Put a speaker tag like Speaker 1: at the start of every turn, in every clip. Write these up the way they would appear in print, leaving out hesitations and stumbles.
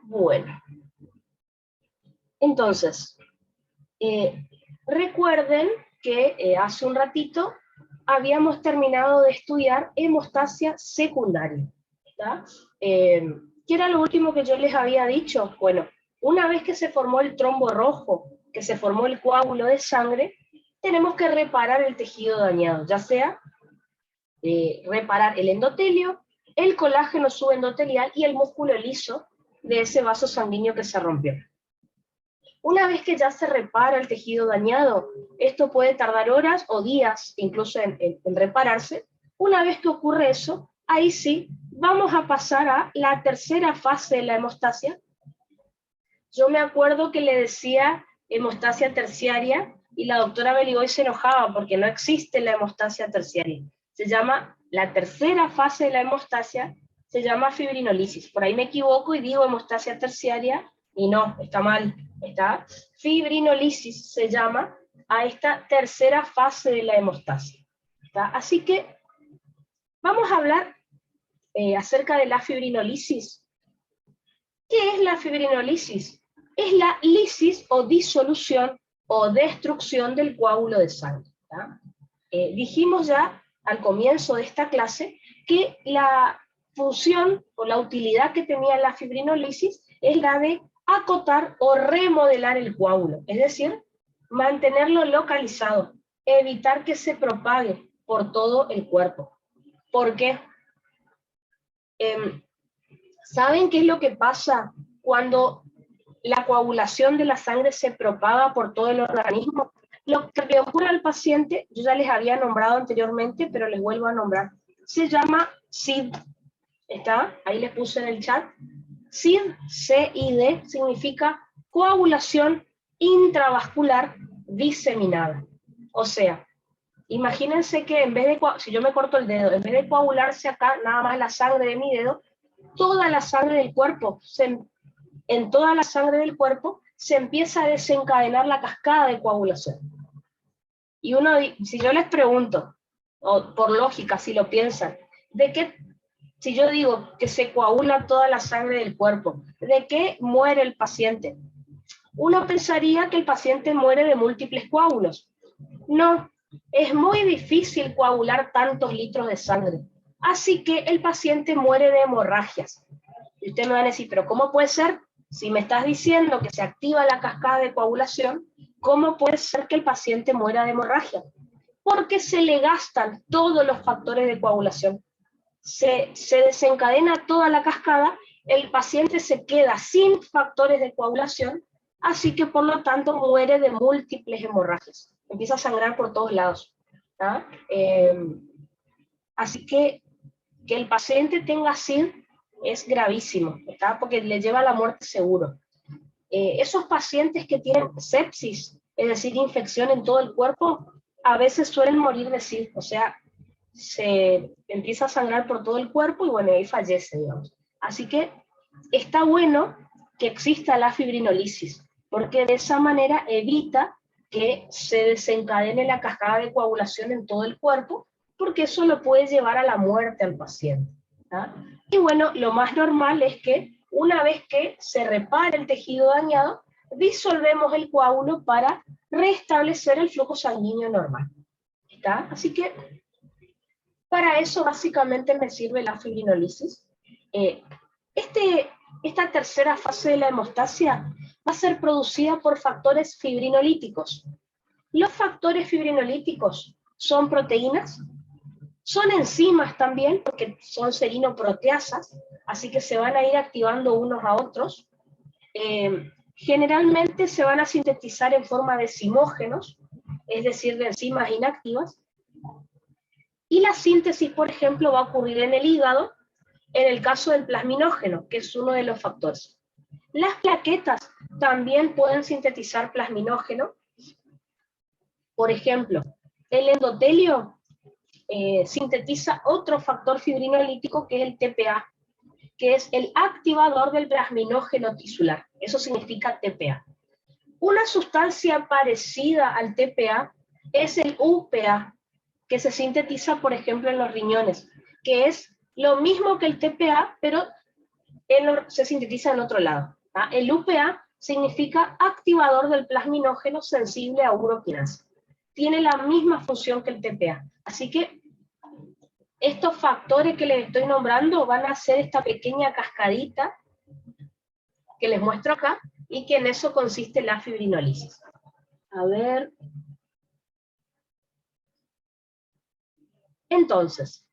Speaker 1: Bueno, entonces, recuerden que hace un ratito habíamos terminado de estudiar hemostasia secundaria, ¿tá? ¿Qué era lo último que yo les había dicho? Bueno, una vez que se formó el trombo rojo, que se formó el coágulo de sangre, tenemos que reparar el tejido dañado, ya sea reparar el endotelio, el colágeno subendotelial y el músculo liso de ese vaso sanguíneo que se rompió. Una vez que ya se repara el tejido dañado, esto puede tardar horas o días incluso en repararse. Una vez que ocurre eso, ahí sí, vamos a pasar a la tercera fase de la hemostasia. Yo me acuerdo que le decía hemostasia terciaria y la doctora Beligoy se enojaba porque no existe la hemostasia terciaria. Se llama, la tercera fase de la hemostasia se llama fibrinolisis. Por ahí me equivoco y digo hemostasia terciaria y no, está mal. Está fibrinolisis se llama a esta tercera fase de la hemostasia. ¿Está? Así que vamos a hablar acerca de la fibrinolisis. ¿Qué es la fibrinolisis? Es la lisis o disolución o destrucción del coágulo de sangre. Dijimos ya al comienzo de esta clase que la función o la utilidad que tenía la fibrinolisis es la de acotar o remodelar el coágulo, es decir, mantenerlo localizado, evitar que se propague por todo el cuerpo. ¿Por qué? ¿Saben qué es lo que pasa cuando la coagulación de la sangre se propaga por todo el organismo? Lo que le ocurre al paciente, yo ya les había nombrado anteriormente, pero les vuelvo a nombrar, se llama SID. ¿Está? Ahí les puse en el chat. SID, C-I-D, significa coagulación intravascular diseminada. O sea, imagínense que en vez de, si yo me corto el dedo, en vez de coagularse acá nada más la sangre de mi dedo, toda la sangre del cuerpo, en toda la sangre del cuerpo se empieza a desencadenar la cascada de coagulación. Y uno, si yo les pregunto, o por lógica, si lo piensan, ¿de qué? Si yo digo que se coagula toda la sangre del cuerpo, ¿de qué muere el paciente? Uno pensaría que el paciente muere de múltiples coágulos. No, es muy difícil coagular tantos litros de sangre. Así que el paciente muere de hemorragias. Y usted me va a decir, ¿pero cómo puede ser? Si me estás diciendo que se activa la cascada de coagulación, ¿cómo puede ser que el paciente muera de hemorragia? Porque se le gastan todos los factores de coagulación. Se desencadena toda la cascada, el paciente se queda sin factores de coagulación, así que por lo tanto muere de múltiples hemorragias. Empieza a sangrar por todos lados. Así que el paciente tenga SID es gravísimo, ¿está? Porque le lleva a la muerte seguro. Esos pacientes que tienen sepsis, es decir, infección en todo el cuerpo, a veces suelen morir de SID, o sea, se empieza a sangrar por todo el cuerpo y bueno, ahí fallece, digamos. Así que está bueno que exista la fibrinolisis, porque de esa manera evita que se desencadene la cascada de coagulación en todo el cuerpo, porque eso lo puede llevar a la muerte al paciente. Y bueno, lo más normal es que una vez que se repara el tejido dañado, disolvemos el coágulo para restablecer el flujo sanguíneo normal. ¿Está? Así que para eso básicamente me sirve la fibrinolisis. Esta tercera fase de la hemostasia va a ser producida por factores fibrinolíticos. Los factores fibrinolíticos son proteínas, son enzimas también, porque son serinoproteasas, así que se van a ir activando unos a otros. Generalmente se van a sintetizar en forma de zimógenos, es decir, de enzimas inactivas. Y la síntesis, por ejemplo, va a ocurrir en el hígado, en el caso del plasminógeno, que es uno de los factores. Las plaquetas también pueden sintetizar plasminógeno. Por ejemplo, el endotelio sintetiza otro factor fibrinolítico que es el TPA, que es el activador del plasminógeno tisular. Eso significa TPA. Una sustancia parecida al TPA es el UPA, que se sintetiza, por ejemplo, en los riñones, que es lo mismo que el TPA, pero se sintetiza en otro lado. ¿tá? El UPA significa activador del plasminógeno sensible a uroquinasa. Tiene la misma función que el TPA. Así que estos factores que les estoy nombrando van a hacer esta pequeña cascadita que les muestro acá, y que en eso consiste la fibrinólisis. A ver. Entonces,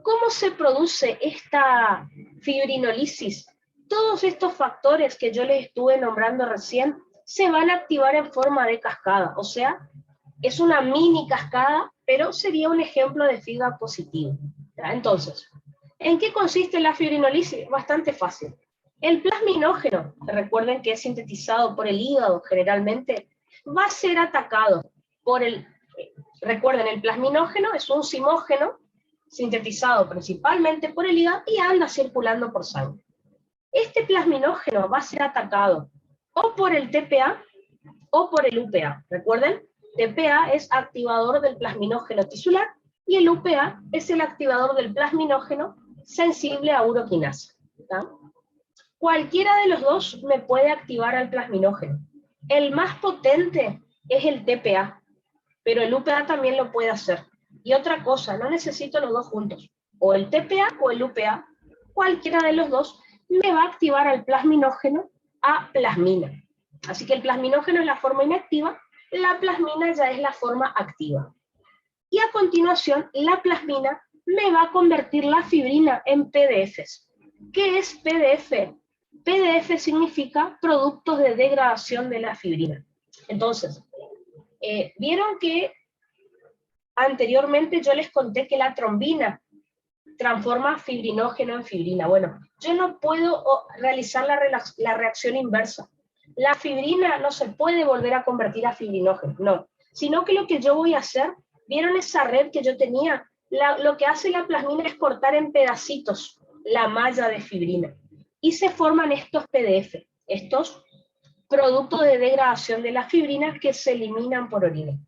Speaker 1: ¿cómo se produce esta fibrinólisis? Todos estos factores que yo les estuve nombrando recién se van a activar en forma de cascada, o sea, es una mini cascada, pero sería un ejemplo de feedback positivo. ¿Ya? Entonces, ¿en qué consiste la fibrinólisis? Bastante fácil. El plasminógeno, recuerden que es sintetizado por el hígado generalmente, va a ser atacado por el... Recuerden, el plasminógeno es un zimógeno sintetizado principalmente por el hígado y anda circulando por sangre. Este plasminógeno va a ser atacado o por el TPA o por el UPA. Recuerden, TPA es activador del plasminógeno tisular y el UPA es el activador del plasminógeno sensible a uroquinasa. ¿Tá? Cualquiera de los dos me puede activar al plasminógeno. El más potente es el TPA, pero el UPA también lo puede hacer. Y otra cosa, no necesito los dos juntos. O el TPA o el UPA, cualquiera de los dos me va a activar al plasminógeno a plasmina. Así que el plasminógeno es la forma inactiva, la plasmina ya es la forma activa. Y a continuación, la plasmina me va a convertir la fibrina en PDFs. ¿Qué es PDF? PDF significa productos de degradación de la fibrina. Entonces, vieron que anteriormente yo les conté que la trombina transforma fibrinógeno en fibrina. Bueno, yo no puedo realizar la reacción inversa. La fibrina no se puede volver a convertir a fibrinógeno, no. Sino que lo que yo voy a hacer, ¿vieron esa red que yo tenía? Lo que hace la plasmina es cortar en pedacitos la malla de fibrina. Y se forman estos PDF, estos productos de degradación de la fibrina que se eliminan por orina.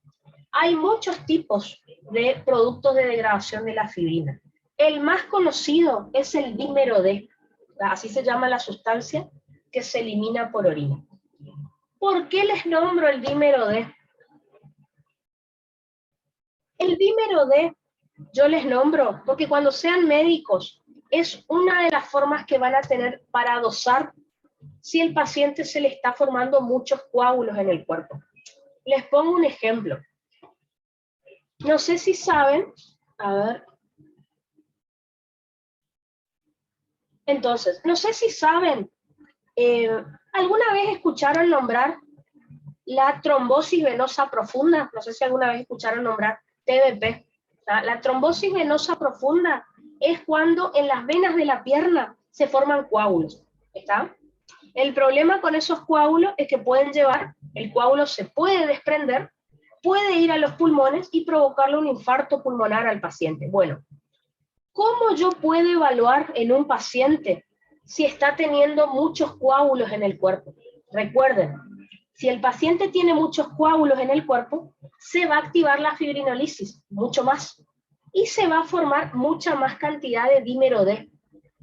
Speaker 1: Hay muchos tipos de productos de degradación de la fibrina. El más conocido es el dímero D, así se llama la sustancia que se elimina por orina. ¿Por qué les nombro el dímero D? El dímero D yo les nombro porque cuando sean médicos es una de las formas que van a tener para dosar si el paciente se le está formando muchos coágulos en el cuerpo. Les pongo un ejemplo. No sé si saben, a ver. Entonces, no sé si saben, ¿alguna vez escucharon nombrar la trombosis venosa profunda? No sé si alguna vez escucharon nombrar TVP. La trombosis venosa profunda es cuando en las venas de la pierna se forman coágulos. ¿Está? El problema con esos coágulos es que pueden llevar, el coágulo se puede desprender, puede ir a los pulmones y provocarle un infarto pulmonar al paciente. Bueno, ¿cómo yo puedo evaluar en un paciente si está teniendo muchos coágulos en el cuerpo? Recuerden, si el paciente tiene muchos coágulos en el cuerpo, se va a activar la fibrinólisis, mucho más, y se va a formar mucha más cantidad de dímero D.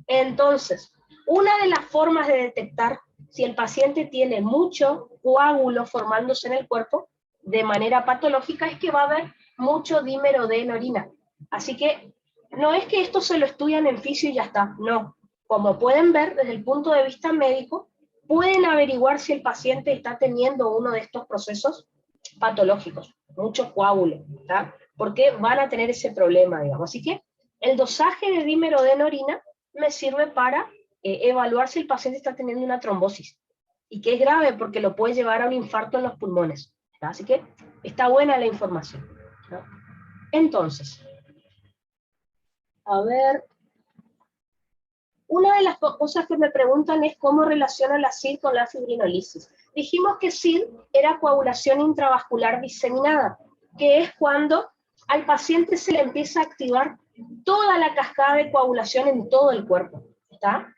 Speaker 1: Entonces, una de las formas de detectar si el paciente tiene mucho coágulo formándose en el cuerpo de manera patológica es que va a haber mucho dímero D en orina. Así que no es que esto se lo estudian en fisio y ya está, no. Como pueden ver, desde el punto de vista médico, pueden averiguar si el paciente está teniendo uno de estos procesos patológicos, mucho coágulo, ¿tá? Porque van a tener ese problema, digamos. Así que el dosaje de dímero D en orina me sirve para evaluar si el paciente está teniendo una trombosis, y que es grave porque lo puede llevar a un infarto en los pulmones, ¿tá? Así que está buena la información, ¿no? Entonces, a ver, una de las cosas que me preguntan es cómo relaciona la SID con la fibrinólisis. Dijimos que SID era coagulación intravascular diseminada, que es cuando al paciente se le empieza a activar toda la cascada de coagulación en todo el cuerpo, ¿está?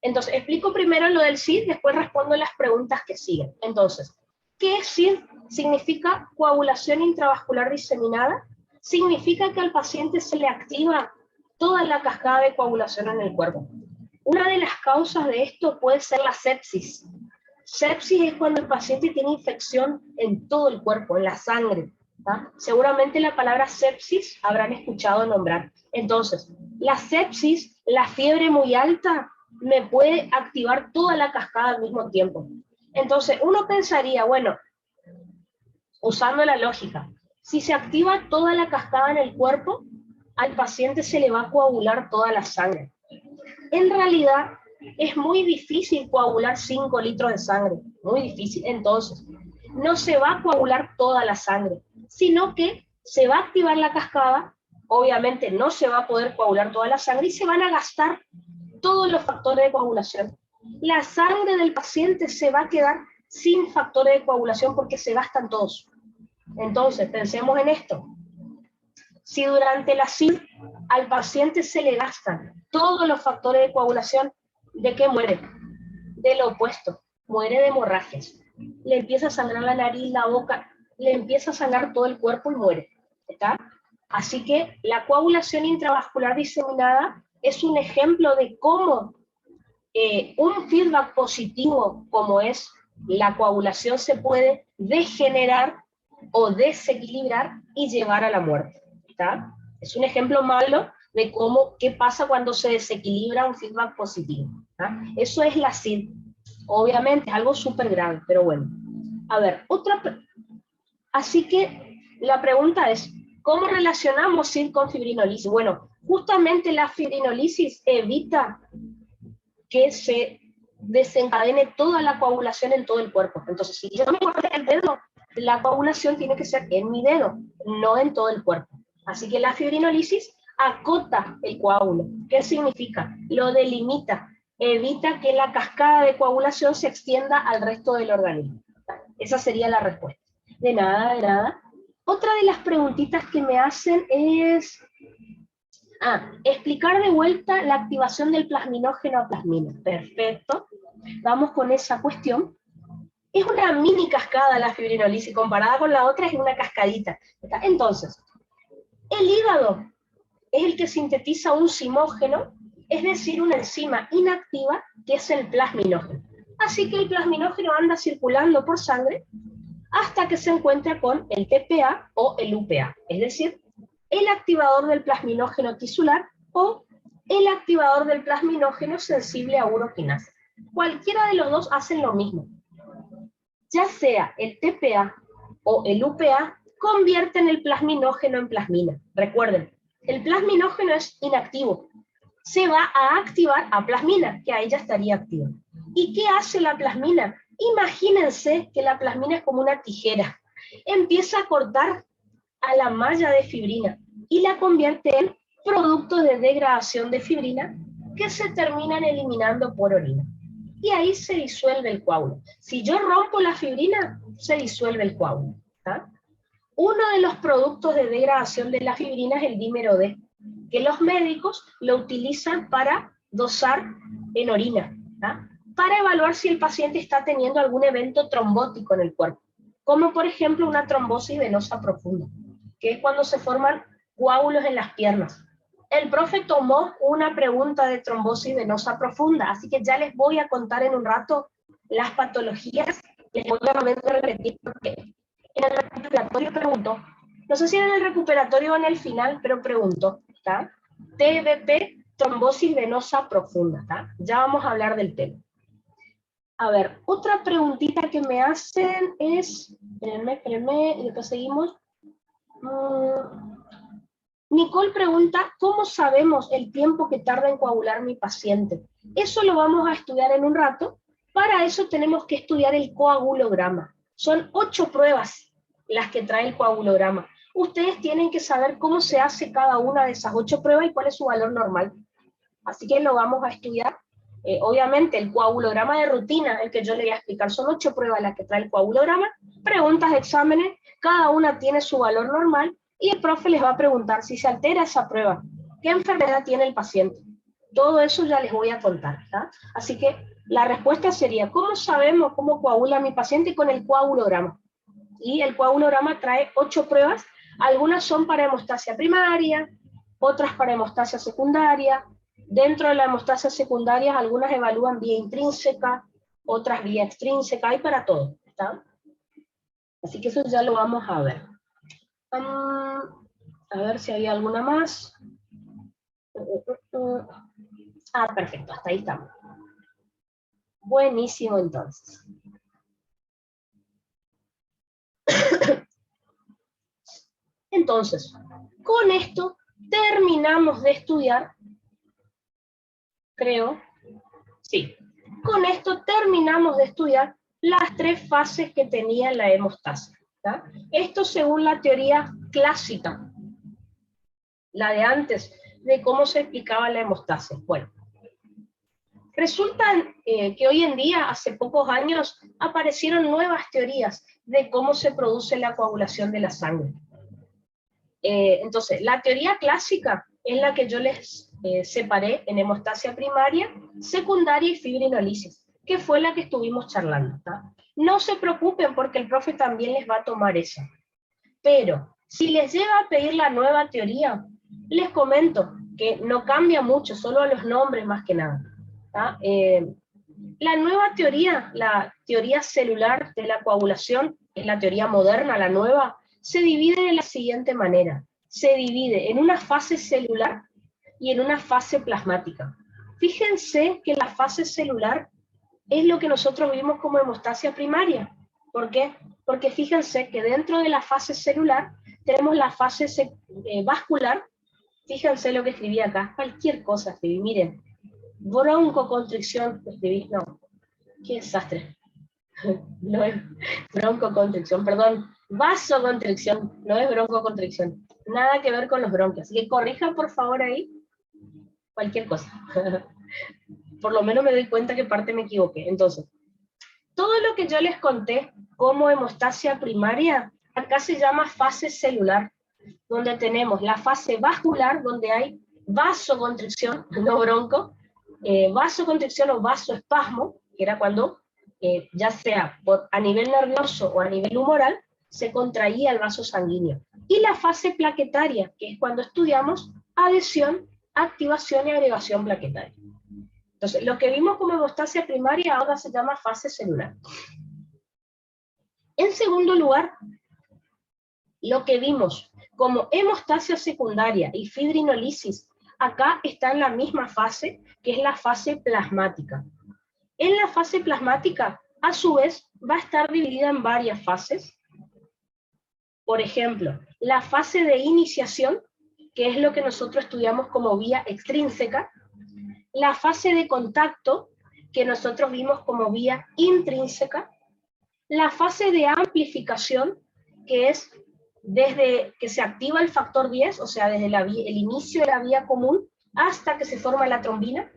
Speaker 1: Entonces, explico primero lo del SID, después respondo las preguntas que siguen. Entonces, ¿qué es SID? Significa coagulación intravascular diseminada. Significa que al paciente se le activa toda la cascada de coagulación en el cuerpo. Una de las causas de esto puede ser la sepsis. Sepsis es cuando el paciente tiene infección en todo el cuerpo, en la sangre. ¿tá? Seguramente la palabra sepsis habrán escuchado nombrar. Entonces, la sepsis, la fiebre muy alta, me puede activar toda la cascada al mismo tiempo. Entonces, uno pensaría, bueno, usando la lógica, si se activa toda la cascada en el cuerpo, al paciente se le va a coagular toda la sangre. En realidad, es muy difícil coagular 5 litros de sangre, muy difícil. Entonces, no se va a coagular toda la sangre, sino que se va a activar la cascada, obviamente no se va a poder coagular toda la sangre y se van a gastar todos los factores de coagulación. La sangre del paciente se va a quedar sin factores de coagulación porque se gastan todos. Entonces, pensemos en esto. Si durante la SID al paciente se le gastan todos los factores de coagulación, ¿de qué muere? De lo opuesto, muere de hemorragias. Le empieza a sangrar la nariz, la boca, le empieza a sangrar todo el cuerpo y muere. ¿Está? Así que la coagulación intravascular diseminada es un ejemplo de cómo un feedback positivo como es la coagulación se puede degenerar o desequilibrar y llevar a la muerte. ¿Está? Es un ejemplo malo de cómo, qué pasa cuando se desequilibra un feedback positivo. ¿está? Eso es la SID. Obviamente es algo súper grave, pero bueno. A ver, así que la pregunta es, ¿cómo relacionamos SID con fibrinolisis? Bueno, justamente la fibrinolisis evita que se desencadene toda la coagulación en todo el cuerpo. Entonces, si yo me corté el dedo, la coagulación tiene que ser en mi dedo, no en todo el cuerpo. Así que la fibrinolisis acota el coágulo. ¿Qué significa? Lo delimita, evita que la cascada de coagulación se extienda al resto del organismo. Esa sería la respuesta. De nada, de nada. Otra de las preguntitas que me hacen es... explicar de vuelta la activación del plasminógeno a plasmina. Perfecto. Vamos con esa cuestión. Es una mini cascada la fibrinolisis, comparada con la otra es una cascadita. Entonces, el hígado es el que sintetiza un zimógeno, es decir, una enzima inactiva que es el plasminógeno. Así que el plasminógeno anda circulando por sangre hasta que se encuentra con el TPA o el UPA, es decir, el activador del plasminógeno tisular o el activador del plasminógeno sensible a uroquinasa. Cualquiera de los dos hacen lo mismo. Ya sea el TPA o el UPA, convierten el plasminógeno en plasmina. Recuerden, el plasminógeno es inactivo. Se va a activar a plasmina, que ahí ya estaría activa. ¿Y qué hace la plasmina? Imagínense que la plasmina es como una tijera. Empieza a cortar a la malla de fibrina y la convierte en producto de degradación de fibrina que se terminan eliminando por orina. Y ahí se disuelve el coágulo. Si yo rompo la fibrina, se disuelve el coágulo. ¿tá? Uno de los productos de degradación de la fibrina es el dímero D, que los médicos lo utilizan para dosar en orina, ¿tá? para evaluar si el paciente está teniendo algún evento trombótico en el cuerpo, como por ejemplo una trombosis venosa profunda, que es cuando se forman coágulos en las piernas. El profe tomó una pregunta de trombosis venosa profunda, así que ya les voy a contar en un rato las patologías. Les voy a repetir porque en el recuperatorio pregunto, no sé si en el recuperatorio o en el final, pero pregunto, ¿está? TVP, trombosis venosa profunda, ¿está? Ya vamos a hablar del tema. A ver, otra preguntita que me hacen es, espérenme, y después seguimos. Nicole pregunta, ¿cómo sabemos el tiempo que tarda en coagular mi paciente? Eso lo vamos a estudiar en un rato. Para eso tenemos que estudiar el coagulograma. Son 8 pruebas las que trae el coagulograma. Ustedes tienen que saber cómo se hace cada una de esas 8 pruebas y cuál es su valor normal. Así que lo vamos a estudiar. Obviamente el coagulograma de rutina, el que yo le voy a explicar, son 8 pruebas las que trae el coagulograma, preguntas, exámenes, cada una tiene su valor normal y el profe les va a preguntar si se altera esa prueba, qué enfermedad tiene el paciente. Todo eso ya les voy a contar. ¿tá? Así que la respuesta sería, ¿cómo sabemos cómo coagula mi paciente? Con el coagulograma. Y el coagulograma trae 8 pruebas, algunas son para hemostasia primaria, otras para hemostasia secundaria. Dentro de la hemostasia secundaria, algunas evalúan vía intrínseca, otras vía extrínseca, hay para todo, ¿está? Así que eso ya lo vamos a ver. A ver si había alguna más. Ah, perfecto, hasta ahí estamos. Buenísimo, entonces. Entonces, con esto terminamos de estudiar, creo, sí, con esto terminamos de estudiar las 3 fases que tenía la hemostasia, ¿tá? Esto según la teoría clásica, la de antes, de cómo se explicaba la hemostasia. Bueno, resulta que hoy en día, hace pocos años, aparecieron nuevas teorías de cómo se produce la coagulación de la sangre. Entonces, la teoría clásica es la que yo les separé en hemostasia primaria, secundaria y fibrinolisis, que fue la que estuvimos charlando, ¿tá? No se preocupen porque el profe también les va a tomar esa. Pero, si les llega a pedir la nueva teoría, les comento que no cambia mucho, solo los nombres más que nada, ¿tá? La nueva teoría, la teoría celular de la coagulación, es la teoría moderna, la nueva, se divide de la siguiente manera. Se divide en una fase celular y en una fase plasmática. Fíjense que la fase celular es lo que nosotros vimos como hemostasia primaria. ¿Por qué? Porque fíjense que dentro de la fase celular tenemos la fase vascular. Fíjense lo que escribí acá, cualquier cosa escribí, miren. Broncoconstricción, escribí, no, qué desastre. No es broncoconstricción, perdón, vasoconstricción, no es broncoconstricción. Nada que ver con los bronquios. Así que corrijan por favor ahí cualquier cosa. Por lo menos me doy cuenta que parte me equivoqué. Entonces, todo lo que yo les conté como hemostasia primaria, acá se llama fase celular, donde tenemos la fase vascular, donde hay vasoconstricción, no bronco, vasoconstricción o vasoespasmo, que era cuando, ya sea a nivel nervioso o a nivel humoral, se contraía el vaso sanguíneo. Y la fase plaquetaria, que es cuando estudiamos adhesión, activación y agregación plaquetaria. Entonces, lo que vimos como hemostasia primaria ahora se llama fase celular. En segundo lugar, lo que vimos como hemostasia secundaria y fibrinolisis, acá está en la misma fase, que es la fase plasmática. En la fase plasmática, a su vez, va a estar dividida en varias fases. Por ejemplo, la fase de iniciación, que es lo que nosotros estudiamos como vía extrínseca, la fase de contacto, que nosotros vimos como vía intrínseca, la fase de amplificación, que es desde que se activa el factor 10, o sea, desde el inicio de la vía común hasta que se forma la trombina.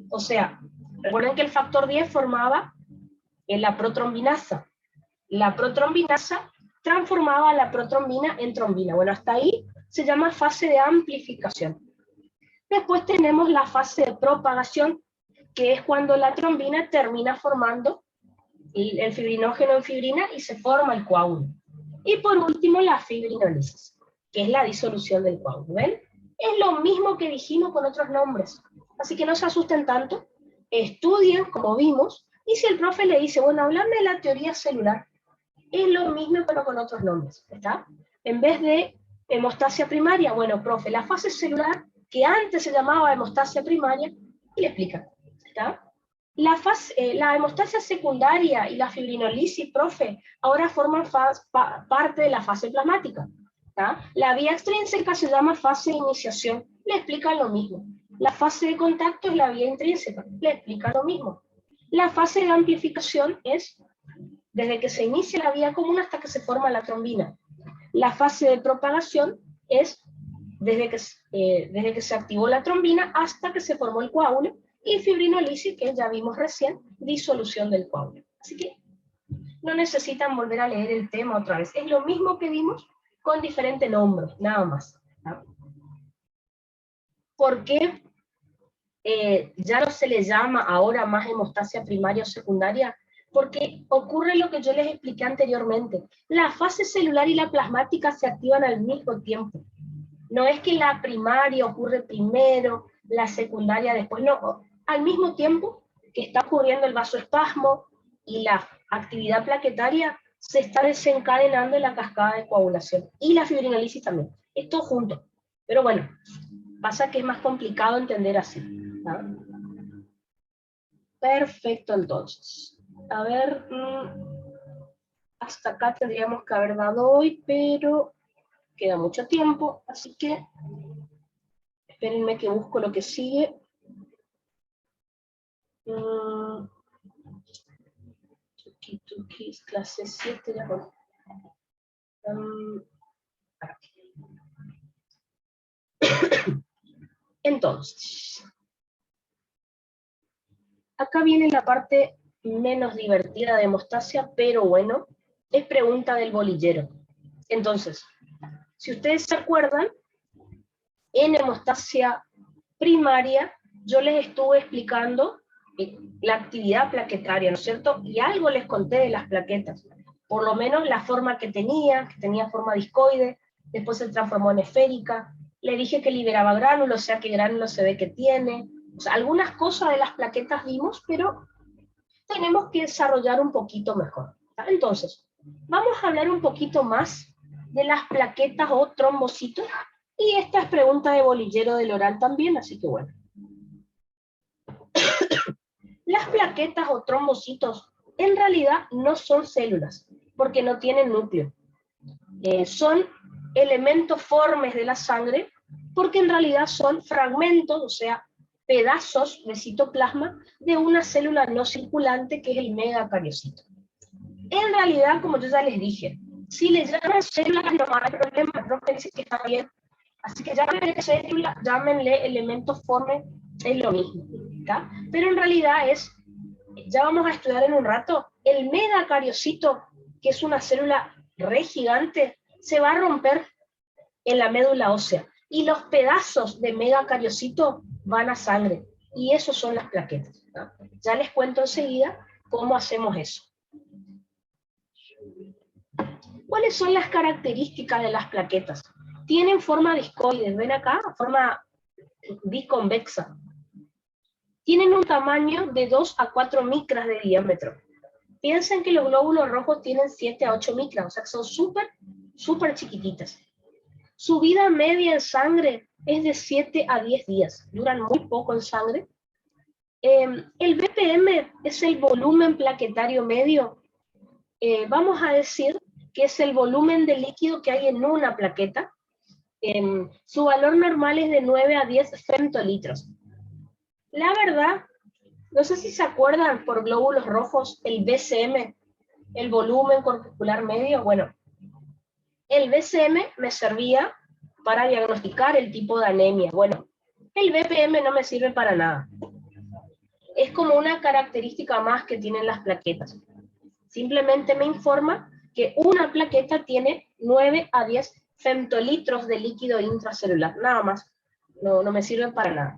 Speaker 1: O sea, recuerden que el factor 10 formaba la protrombinasa. La protrombinasa transformaba la protrombina en trombina. Bueno, hasta ahí se llama fase de amplificación. Después tenemos la fase de propagación, que es cuando la trombina termina formando el fibrinógeno en fibrina y se forma el coágulo. Y por último, la fibrinólisis, que es la disolución del coágulo. ¿Ven? Es lo mismo que dijimos con otros nombres. Así que no se asusten tanto, estudien como vimos, y si el profe le dice, bueno, háblame de la teoría celular, es lo mismo pero con otros nombres, ¿está? En vez de hemostasia primaria, bueno, profe, la fase celular, que antes se llamaba hemostasia primaria, y le explica, ¿está? La hemostasia secundaria y la fibrinolisis, profe, ahora forman parte de la fase plasmática, ¿tá? La vía extrínseca se llama fase de iniciación, le explican lo mismo. La fase de contacto es la vía intrínseca, le explican lo mismo. La fase de amplificación es desde que se inicia la vía común hasta que se forma la trombina. La fase de propagación es desde que se activó la trombina hasta que se formó el coágulo, y fibrinolisis, que ya vimos recién, disolución del coágulo. Así que no necesitan volver a leer el tema otra vez. Es lo mismo que vimos con diferente nombre, nada más, ¿no? ¿Por qué ya no se le llama ahora más hemostasia primaria o secundaria? Porque ocurre lo que yo les expliqué anteriormente. La fase celular y la plasmática se activan al mismo tiempo. No es que la primaria ocurre primero, la secundaria después, no. Al mismo tiempo que está ocurriendo el vasoespasmo y la actividad plaquetaria, se está desencadenando la cascada de coagulación. Y la fibrinolisis también. Esto junto. Pero bueno, pasa que es más complicado entender así. ¿Ah? Perfecto, entonces. A ver, hasta acá tendríamos que haber dado hoy, pero queda mucho tiempo, así que espérenme que busco lo que sigue. Clase 7, ya voy. Entonces, acá viene la parte menos divertida de hemostasia, pero bueno, es pregunta del bolillero. Entonces, si ustedes se acuerdan, en hemostasia primaria, yo les estuve explicando la actividad plaquetaria, ¿no es cierto? Y algo les conté de las plaquetas, por lo menos la forma que tenía forma discoide, después se transformó en esférica, le dije que liberaba gránulos, o sea, qué gránulos se ve que tiene, o sea, algunas cosas de las plaquetas vimos, pero tenemos que desarrollar un poquito mejor. Entonces, vamos a hablar un poquito más de las plaquetas o trombocitos, y esta es pregunta de bolillero del oral también, así que bueno. Las plaquetas o trombocitos en realidad no son células, porque no tienen núcleo. Son elementos formes de la sangre, porque en realidad son fragmentos, o sea, pedazos de citoplasma de una célula no circulante que es el megacariocito. En realidad, como yo ya les dije, si le llaman células no hay problema, no pensé que está bien. Así que llámenle célula, llámenle elementos formes, es lo mismo. ¿Tá? Pero en realidad es, ya vamos a estudiar en un rato, el megacariocito, que es una célula re gigante, se va a romper en la médula ósea. Y los pedazos de megacariocito van a sangre. Y esos son las plaquetas. ¿Tá? Ya les cuento enseguida cómo hacemos eso. ¿Cuáles son las características de las plaquetas? Tienen forma discoide, ven acá, forma biconvexa. Tienen un tamaño de 2 a 4 micras de diámetro. Piensen que los glóbulos rojos tienen 7 a 8 micras, o sea que son súper chiquititas. Su vida media en sangre es de 7 a 10 días, duran muy poco en sangre. El BPM es el volumen plaquetario medio, vamos a decir que es el volumen de líquido que hay en una plaqueta. Su valor normal es de 9 a 10 femtolitros. La verdad, no sé si se acuerdan por glóbulos rojos, el BCM, el volumen corpuscular medio. Bueno, el BCM me servía para diagnosticar el tipo de anemia. Bueno, el BPM no me sirve para nada. Es como una característica más que tienen las plaquetas. Simplemente me informa que una plaqueta tiene 9 a 10 femtolitros de líquido intracelular, nada más. No me sirven para nada.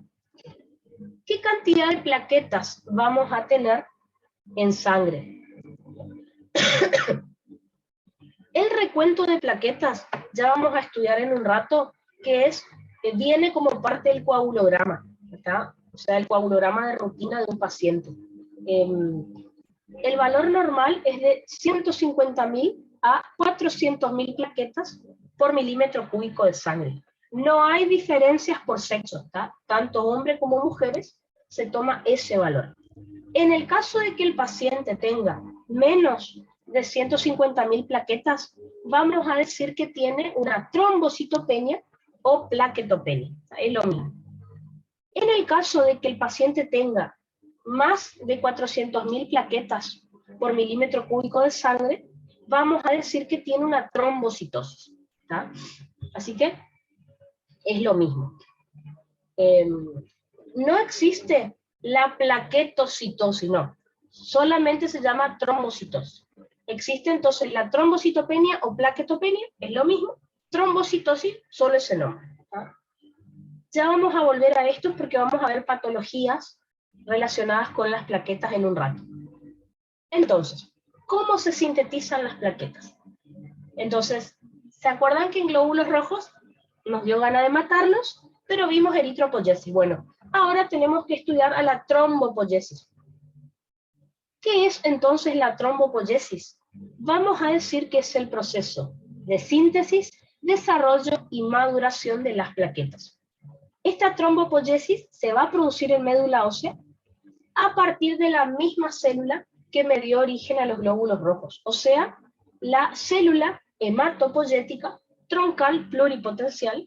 Speaker 1: ¿Qué cantidad de plaquetas vamos a tener en sangre? El recuento de plaquetas, ya vamos a estudiar en un rato, que viene como parte del coagulograma, ¿está? O sea, el coagulograma de rutina de un paciente. El valor normal es de 150.000 a 400.000 plaquetas por milímetro cúbico de sangre. No hay diferencias por sexo, ¿está? Tanto hombres como mujeres se toma ese valor. En el caso de que el paciente tenga menos de 150.000 plaquetas, vamos a decir que tiene una trombocitopenia o plaquetopenia. Es lo mismo. En el caso de que el paciente tenga más de 400.000 plaquetas por milímetro cúbico de sangre, vamos a decir que tiene una trombocitosis. ¿Tá? Así que es lo mismo. No existe la plaquetocitosis, no. Solamente se llama trombocitosis. Existe entonces la trombocitopenia o plaquetopenia, es lo mismo. Trombocitosis, solo ese nombre. ¿Tá? Ya vamos a volver a esto porque vamos a ver patologías relacionadas con las plaquetas en un rato. Entonces, ¿cómo se sintetizan las plaquetas? Entonces, ¿se acuerdan que en glóbulos rojos nos dio ganas de matarnos, pero vimos eritropoyesis. Bueno, ahora tenemos que estudiar a la trombopoyesis. ¿Qué es entonces la trombopoyesis? Vamos a decir que es el proceso de síntesis, desarrollo y maduración de las plaquetas. Esta trombopoyesis se va a producir en médula ósea a partir de la misma célula que me dio origen a los glóbulos rojos, o sea, la célula hematopoyética troncal pluripotencial,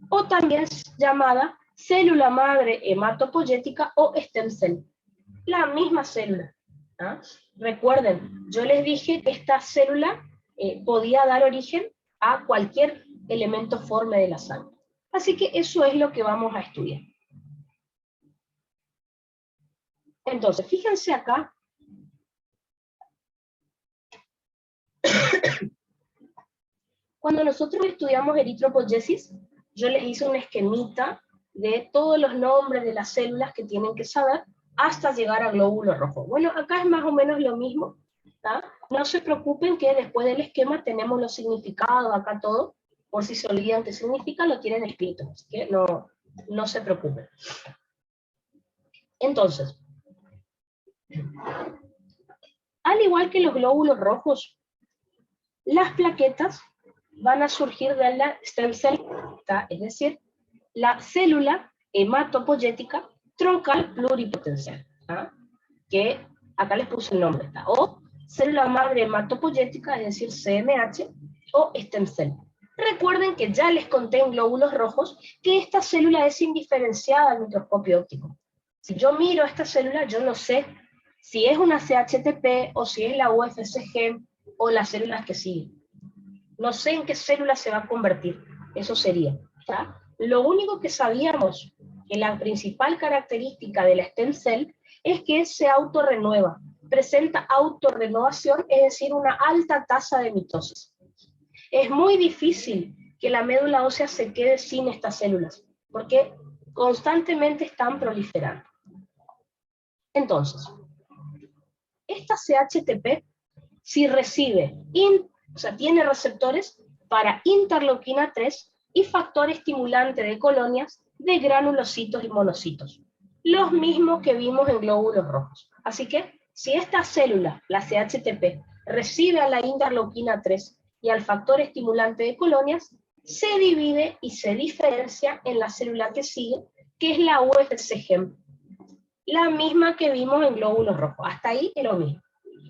Speaker 1: o también llamada célula madre hematopoyética o stem cell. La misma célula. ¿Ah? Recuerden, yo les dije que esta célula podía dar origen a cualquier elemento forme de la sangre. Así que eso es lo que vamos a estudiar. Entonces, fíjense acá. Cuando nosotros estudiamos eritropoyesis, yo les hice un esquemita de todos los nombres de las células que tienen que saber hasta llegar al glóbulo rojo. Bueno, acá es más o menos lo mismo. ¿Tá? No se preocupen que después del esquema tenemos los significados, acá todo, por si se olvidan qué significa, lo tienen escrito, así que no se preocupen. Entonces, al igual que los glóbulos rojos, las plaquetas van a surgir de la stem cell, ¿tá? Es decir, la célula hematopoyética troncal pluripotencial, ¿tá? Que acá les puse el nombre, ¿tá? O célula madre hematopoyética, es decir, CMH, o stem cell. Recuerden que ya les conté en glóbulos rojos que esta célula es indiferenciada al microscopio óptico. Si yo miro esta célula, yo no sé si es una CHTP o si es la UFCG o las células que siguen. No sé en qué célula se va a convertir, eso sería. ¿Tá? Lo único que sabíamos, que la principal característica de la stem cell es que se autorrenueva, presenta autorrenovación, es decir, una alta tasa de mitosis. Es muy difícil que la médula ósea se quede sin estas células, porque constantemente están proliferando. Entonces, esta CHTP, si recibe, o sea, tiene receptores para interleuquina 3 y factor estimulante de colonias de granulocitos y monocitos, los mismos que vimos en glóbulos rojos. Así que, si esta célula, la CHTP, recibe a la interleuquina 3 y al factor estimulante de colonias, se divide y se diferencia en la célula que sigue, que es la UFCG, la misma que vimos en glóbulos rojos. Hasta ahí es lo mismo.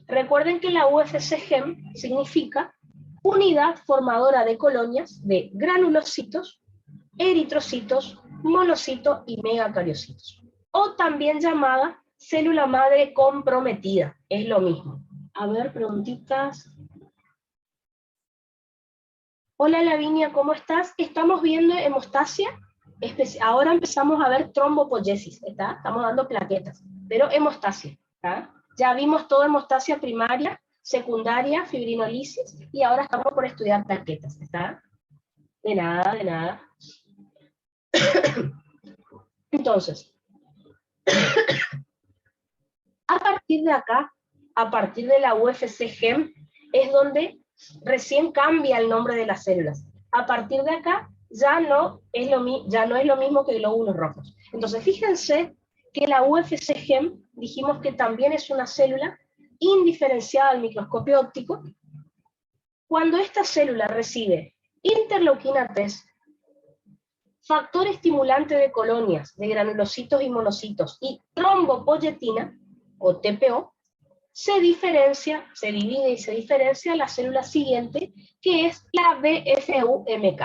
Speaker 1: Recuerden que la UFCG significa unidad formadora de colonias de granulocitos, eritrocitos, monocitos y megacariocitos. O también llamada célula madre comprometida. Es lo mismo. A ver, preguntitas. Hola Lavinia, ¿cómo estás? Estamos viendo hemostasia. Ahora empezamos a ver trombopoyesis, ¿está? Estamos dando plaquetas, pero hemostasia, ¿está? Ya vimos toda hemostasia primaria, secundaria, fibrinolisis, y ahora estamos por estudiar plaquetas, ¿está? De nada, de nada. Entonces, a partir de acá, a partir de la UFCG, es donde recién cambia el nombre de las células. A partir de acá, ya no es lo mismo que glóbulos rojos. Entonces, fíjense que la UFCG, dijimos que también es una célula indiferenciada al microscopio óptico. Cuando esta célula recibe interleuquina 3, factor estimulante de colonias de granulocitos y monocitos y trombopoyetina, o TPO, se divide y se diferencia la célula siguiente, que es la BFUMK.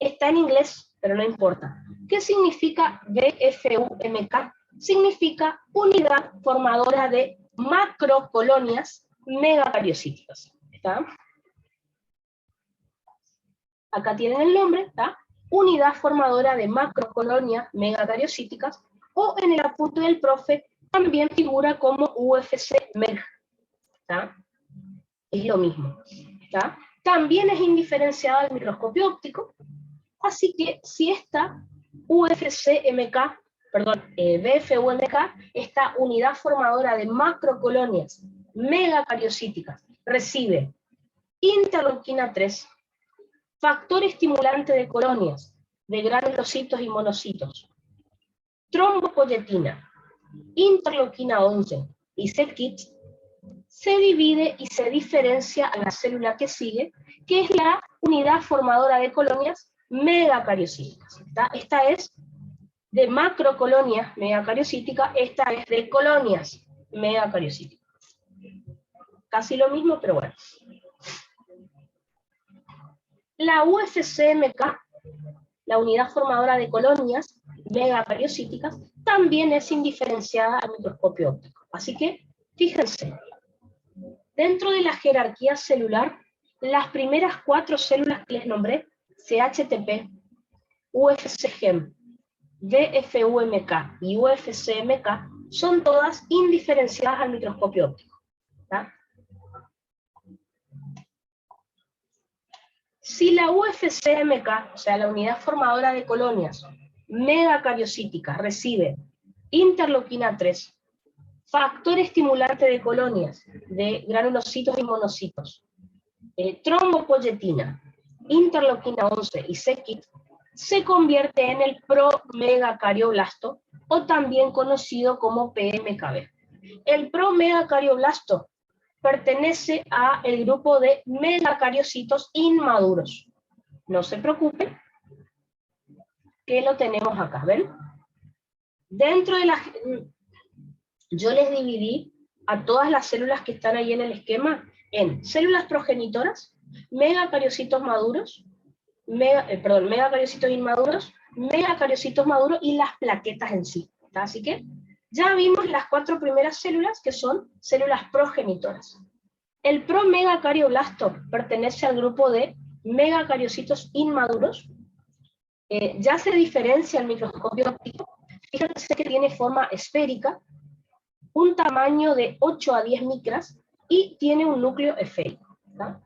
Speaker 1: Está en inglés, pero no importa. ¿Qué significa BFUMK? Significa unidad formadora de macrocolonias megacariocíticas. ¿Está? Acá tienen el nombre, ¿está? Unidad formadora de macrocolonias megacariocíticas, o en el apunte del profe también figura como UFC-MEG. ¿Está? Es lo mismo. ¿Está? También es indiferenciada al microscopio óptico, así que si esta BFUMK, esta unidad formadora de macrocolonias megacariocíticas, recibe interleuquina 3, factor estimulante de colonias, de granulocitos y monocitos, trombopoyetina, interleuquina 11 y c-KIT, se divide y se diferencia a la célula que sigue, que es la unidad formadora de colonias megacariocíticas. Esta es de macrocolonias megacariocíticas, esta es de colonias megacariocíticas. Casi lo mismo, pero bueno. La UFCMK, la unidad formadora de colonias megacariocíticas, también es indiferenciada al microscopio óptico. Así que, fíjense, dentro de la jerarquía celular, las primeras 4 células que les nombré, CHTP, UFCGEM, DFUMK y UFCMK, son todas indiferenciadas al microscopio óptico. ¿Tá? Si la UFCMK, o sea, la unidad formadora de colonias megacariocíticas, recibe interleuquina 3, factor estimulante de colonias de granulocitos y monocitos, trombopoyetina, interleuquina 11 y c-KIT, se convierte en el promegacardioblasto, o también conocido como PMKB. El promegacardioblasto pertenece al grupo de megacariocitos inmaduros. No se preocupen, que lo tenemos acá, ¿ven? Dentro de la... Yo les dividí a todas las células que están ahí en el esquema en células progenitoras, megacariocitos maduros, megacariocitos inmaduros, megacariocitos maduros y las plaquetas en sí. ¿Está? Así que ya vimos las 4 primeras células, que son células progenitoras. El promegacarioblasto pertenece al grupo de megacariocitos inmaduros. Ya se diferencia al microscopio óptico. Fíjense que tiene forma esférica, un tamaño de 8 a 10 micras y tiene un núcleo esférico. ¿Tá?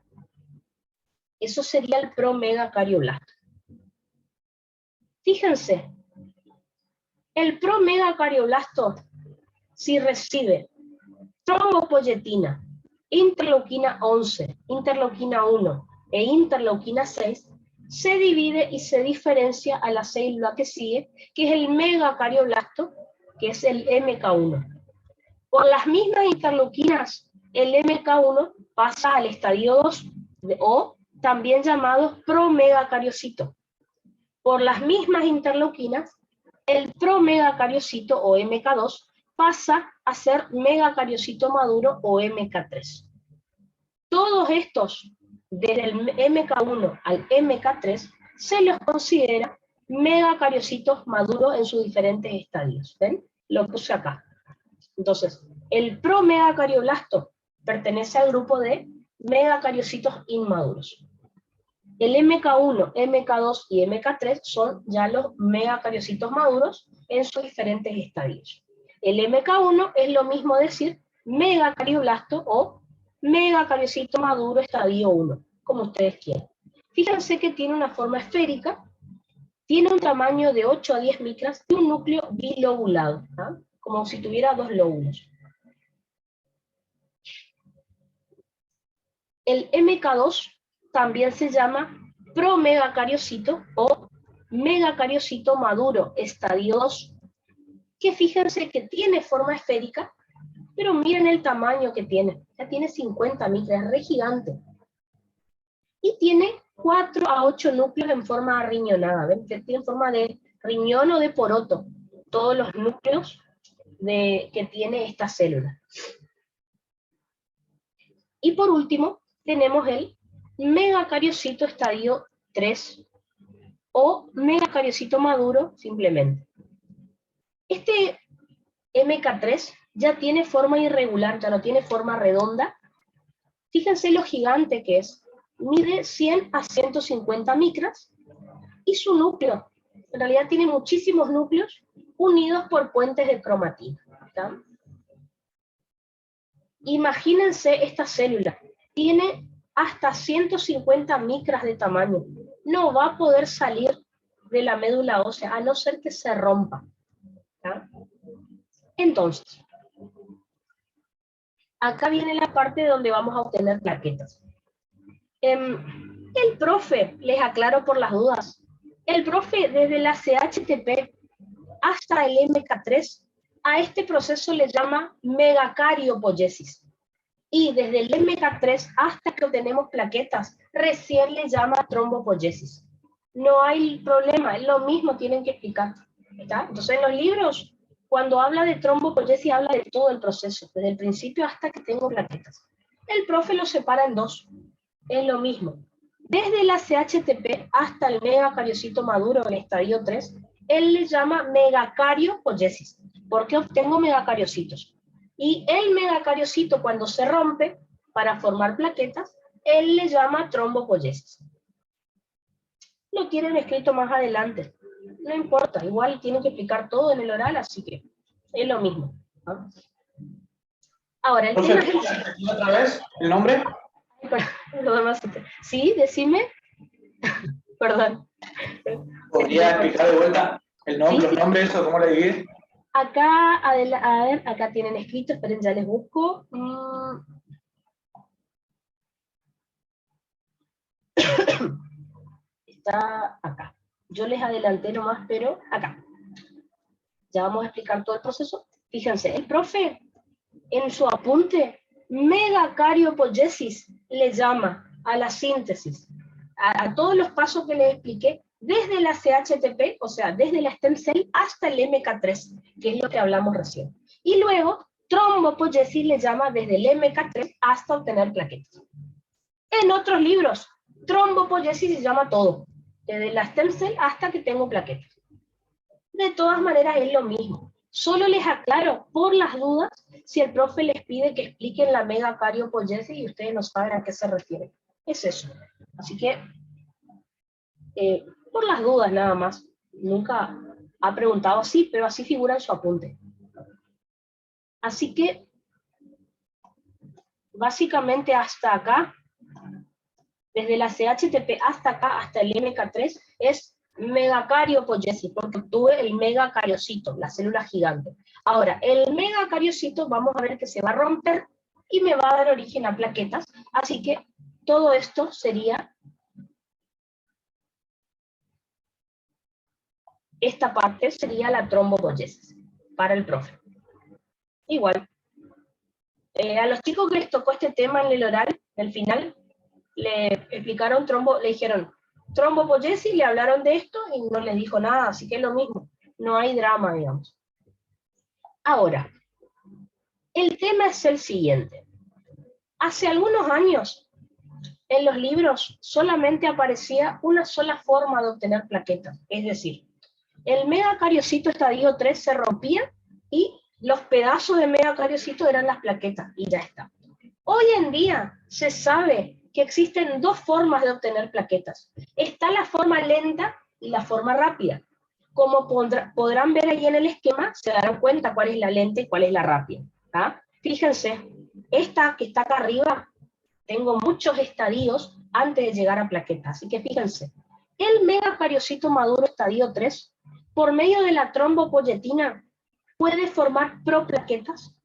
Speaker 1: Eso sería el promegacarioblasto. Fíjense, el promegacarioblasto, si recibe trombopoyetina, interleuquina 11, interleuquina 1 e interleuquina 6, se divide y se diferencia a la célula que sigue, que es el megacarioblasto, que es el MK1. Por las mismas interleuquinas, el MK1 pasa al estadio 2, o también llamado promegacariocito. Por las mismas interleuquinas, el promegacariocito o MK2 pasa a ser megacariocito maduro o MK3. Todos estos, desde el MK1 al MK3, se los considera megacariocitos maduros en sus diferentes estadios. ¿Ven? Lo puse acá. Entonces, el promegacarioblasto pertenece al grupo de megacariocitos inmaduros. El MK1, MK2 y MK3 son ya los megacariocitos maduros en sus diferentes estadios. El MK1 es lo mismo decir megacarioblasto o megacariocito maduro estadio 1, como ustedes quieran. Fíjense que tiene una forma esférica, tiene un tamaño de 8 a 10 micras y un núcleo bilobulado, ¿ah? Como si tuviera 2 lóbulos. El MK2 también se llama promegacariocito o megacariocito maduro, estadio 2, que fíjense que tiene forma esférica, pero miren el tamaño que tiene, ya tiene 50 micras, es re gigante. Y tiene 4 a 8 núcleos en forma arriñonada, ¿ven? Que tiene forma de riñón o de poroto, todos los núcleos que tiene esta célula. Y por último, tenemos el megacariocito estadio 3 o megacariocito maduro simplemente. Este MK3 ya tiene forma irregular, ya no tiene forma redonda. Fíjense lo gigante que es. Mide 100 a 150 micras y su núcleo, en realidad tiene muchísimos núcleos unidos por puentes de cromatina. ¿Está? Imagínense esta célula, tiene hasta 150 micras de tamaño, no va a poder salir de la médula ósea a no ser que se rompa. ¿Tá? Entonces, acá viene la parte donde vamos a obtener plaquetas. El profe, les aclaro por las dudas, el profe desde la CHTP hasta el MK3, a este proceso le llama megacariopoiesis. Y desde el MK3 hasta que obtenemos plaquetas, recién le llama trombopoiesis. No hay problema, es lo mismo, tienen que explicar. ¿Está? Entonces en los libros, cuando habla de trombopoiesis, habla de todo el proceso, desde el principio hasta que tengo plaquetas. El profe lo separa en dos, es lo mismo. Desde la CHTP hasta el megacariocito maduro, el estadio 3, él le llama megacariopoiesis, porque obtengo megacariocitos. Y el megacariocito, cuando se rompe para formar plaquetas, él le llama trombopoiesis. Lo tienen escrito más adelante. No importa, igual tienen que explicar todo en el oral, así que es lo mismo, ¿no? Ahora, el tema es...
Speaker 2: ¿Otra vez el nombre?
Speaker 1: Sí, decime. Perdón.
Speaker 2: ¿Podría explicar de vuelta el nombre,
Speaker 1: Sí,
Speaker 2: los nombres, eso, cómo le divide?
Speaker 1: acá, a ver, acá tienen escrito, esperen, ya les busco. Está acá. Yo les adelanté nomás, pero acá. Ya vamos a explicar todo el proceso. Fíjense, el profe, en su apunte, megacariopoiesis le llama a la síntesis, a todos los pasos que les expliqué, desde la CHTP, o sea, desde la stem cell hasta el MK3, que es lo que hablamos recién. Y luego, trombopoiesis le llama desde el MK3 hasta obtener plaquetas. En otros libros, trombopoiesis se llama todo, desde la stem cell hasta que tengo plaquetas. De todas maneras es lo mismo. Solo les aclaro, por las dudas, si el profe les pide que expliquen la megacariopoiesis y ustedes no saben a qué se refiere. Es eso. Así que, por las dudas nada más. Nunca ha preguntado así, pero así figura en su apunte. Así que, básicamente hasta acá, desde la CHTP hasta acá, hasta el MK3, es megacariopoiesis, porque obtuve el megacariocito, la célula gigante. Ahora, el megacariocito vamos a ver que se va a romper y me va a dar origen a plaquetas, así que todo esto sería esta parte, sería la trombopoiesis para el profe. Igual, a los chicos que les tocó este tema en el oral, al final, le explicaron le dijeron trombopoiesis, le hablaron de esto y no les dijo nada, así que es lo mismo, no hay drama, digamos. Ahora, el tema es el siguiente. Hace algunos años, en los libros solamente aparecía una sola forma de obtener plaquetas, es decir, el megacariocito estadio 3 se rompía y los pedazos de megacariocito eran las plaquetas y ya está. Hoy en día se sabe que existen dos formas de obtener plaquetas. Está la forma lenta y la forma rápida. Como podrán ver ahí en el esquema, se darán cuenta cuál es la lenta y cuál es la rápida. ¿Ah? Fíjense, esta que está acá arriba, tengo muchos estadios antes de llegar a plaquetas. Así que fíjense, el megacariocito maduro estadio 3, por medio de la trombopoietina, puede formar proplaquetas.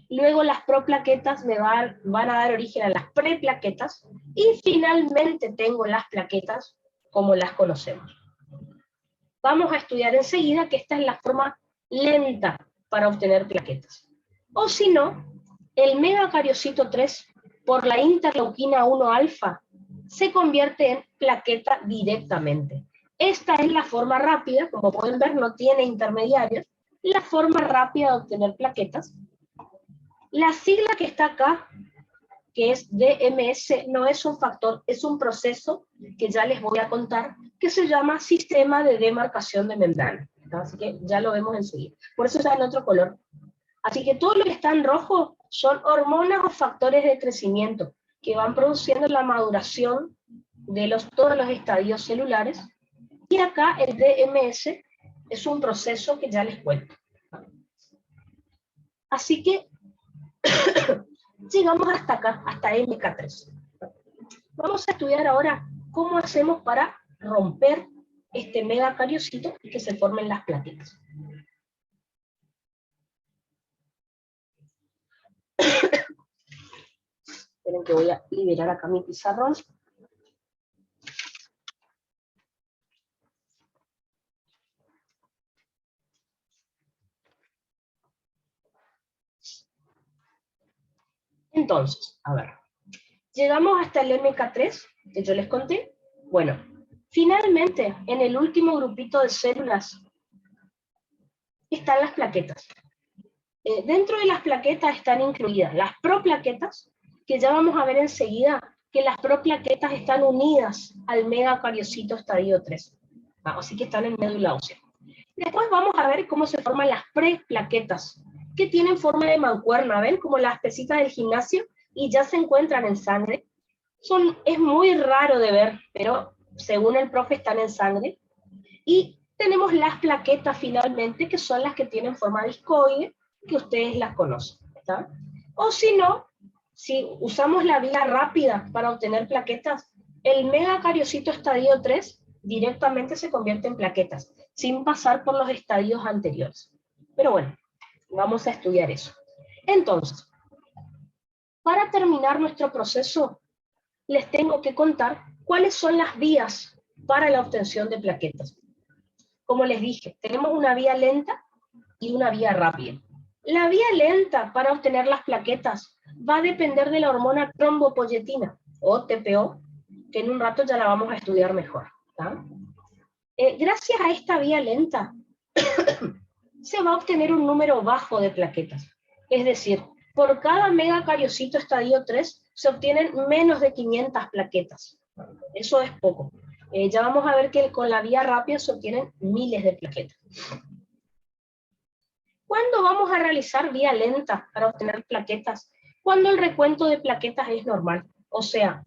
Speaker 1: Luego las proplaquetas me van a dar origen a las preplaquetas y finalmente tengo las plaquetas como las conocemos. Vamos a estudiar enseguida que esta es la forma lenta para obtener plaquetas. O si no, el megacariocito 3 por la interleuquina 1 alfa se convierte en plaqueta directamente. Esta es la forma rápida, como pueden ver no tiene intermediarios, la forma rápida de obtener plaquetas. La sigla que está acá, que es DMS, no es un factor, es un proceso que ya les voy a contar, que se llama sistema de demarcación de membrana. Así que ya lo vemos enseguida. Por eso está en otro color. Así que todo lo que está en rojo son hormonas o factores de crecimiento que van produciendo la maduración de todos los estadios celulares. Y acá el DMS es un proceso que ya les cuento. Así que llegamos hasta acá, hasta MK3. Vamos a estudiar ahora cómo hacemos para romper este megacariocito y que se formen las plaquetas. Esperen que voy a liberar acá mi pizarrón. Entonces, a ver, llegamos hasta el MK3, que yo les conté. Bueno, finalmente, en el último grupito de células, están las plaquetas. Dentro de las plaquetas están incluidas las proplaquetas, que ya vamos a ver enseguida que las proplaquetas están unidas al megacariocito estadio 3. Así que están en médula ósea. Después vamos a ver cómo se forman las preplaquetas, que tienen forma de mancuerna, ¿ven? Como las pesitas del gimnasio, y ya se encuentran en sangre. Es muy raro de ver, pero según el profe están en sangre. Y tenemos las plaquetas finalmente, que son las que tienen forma discoide, que ustedes las conocen, ¿está? O si no, si usamos la vía rápida para obtener plaquetas, el megacariocito estadio 3 directamente se convierte en plaquetas, sin pasar por los estadios anteriores. Pero bueno, vamos a estudiar eso. Entonces, para terminar nuestro proceso, les tengo que contar cuáles son las vías para la obtención de plaquetas. Como les dije, tenemos una vía lenta y una vía rápida. La vía lenta para obtener las plaquetas va a depender de la hormona trombopoyetina, o TPO, que en un rato ya la vamos a estudiar mejor. Gracias a esta vía lenta, se va a obtener un número bajo de plaquetas. Es decir, por cada megacariocito estadio 3 se obtienen menos de 500 plaquetas. Eso es poco. Ya vamos a ver que con la vía rápida se obtienen miles de plaquetas. ¿Cuándo vamos a realizar vía lenta para obtener plaquetas? Cuando el recuento de plaquetas es normal. O sea,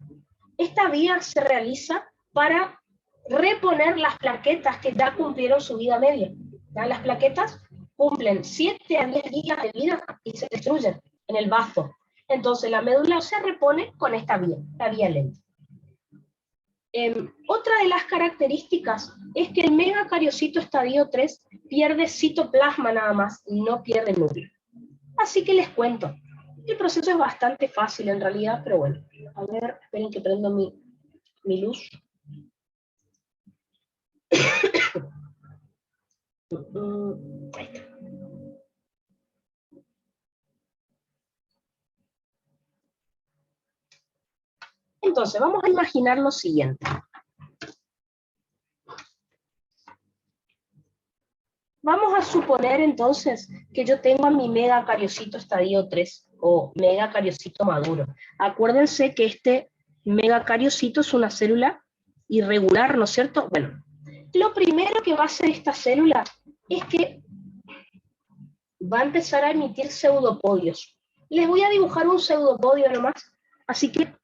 Speaker 1: esta vía se realiza para reponer las plaquetas que ya cumplieron su vida media. ¿Ya? Las plaquetas cumplen 7 a 10 días de vida y se destruyen en el bazo. Entonces la médula se repone con esta vía, la vía lenta. Otra de las características es que el megacariocito estadio 3 pierde citoplasma nada más y no pierde núcleo. Así que les cuento. El proceso es bastante fácil en realidad, pero bueno. A ver, esperen que prendo mi luz. Ahí está. Entonces, vamos a imaginar lo siguiente. Vamos a suponer entonces que yo tengo a mi megacariocito estadio 3 o megacariocito maduro. Acuérdense que este megacariocito es una célula irregular, ¿no es cierto? Bueno, lo primero que va a hacer esta célula es que va a empezar a emitir pseudopodios. Les voy a dibujar un pseudopodio nomás, así que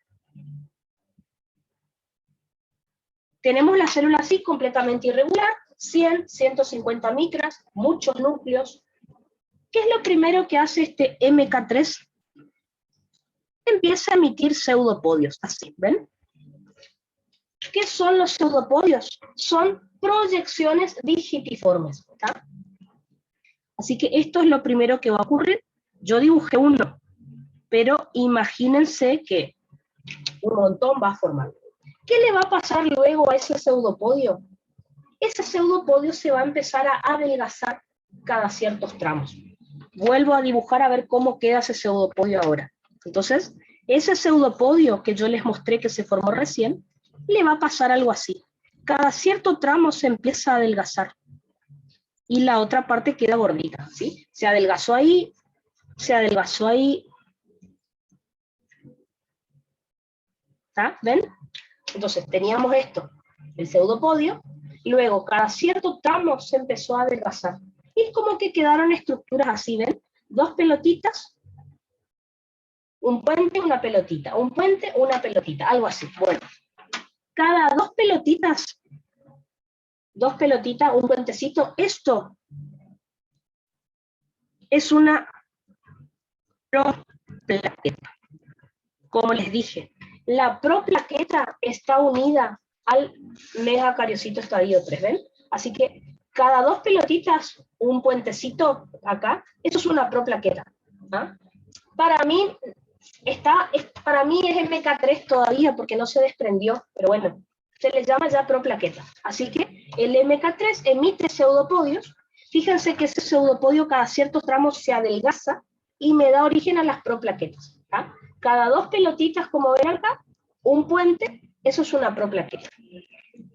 Speaker 1: tenemos la célula así, completamente irregular, 100, 150 micras, muchos núcleos. ¿Qué es lo primero que hace este MK3? Empieza a emitir pseudopodios, así, ¿ven? ¿Qué son los pseudopodios? Son proyecciones digitiformes, ¿tá? Así que esto es lo primero que va a ocurrir. Yo dibujé uno, pero imagínense que un montón va a formar. ¿Qué le va a pasar luego a ese pseudopodio? Ese pseudopodio se va a empezar a adelgazar cada ciertos tramos. Vuelvo a dibujar a ver cómo queda ese pseudopodio ahora. Entonces, ese pseudopodio que yo les mostré que se formó recién, le va a pasar algo así. Cada cierto tramo se empieza a adelgazar. Y la otra parte queda gordita, ¿sí? Se adelgazó ahí, se adelgazó ahí. ¿Está? ¿Ven? Entonces, teníamos esto, el pseudopodio, y luego cada cierto tramo se empezó a adelgazar. Y es como que quedaron estructuras así, ¿ven? Dos pelotitas, un puente, una pelotita, un puente, una pelotita, algo así. Bueno, cada dos pelotitas, un puentecito, esto es una proplaqueta. Como les dije, la proplaqueta está unida al megacariocito estadio 3, ¿ven? Así que cada dos pelotitas, un puentecito acá, eso es una proplaqueta. ¿Ah? Para mí es MK3 todavía porque no se desprendió, pero bueno, se le llama ya proplaqueta. Así que el MK3 emite pseudopodios. Fíjense que ese pseudopodio cada ciertos tramos se adelgaza y me da origen a las proplaquetas. ¿Ah? Cada 2 pelotitas, como ven acá, un puente, eso es una proplaqueta.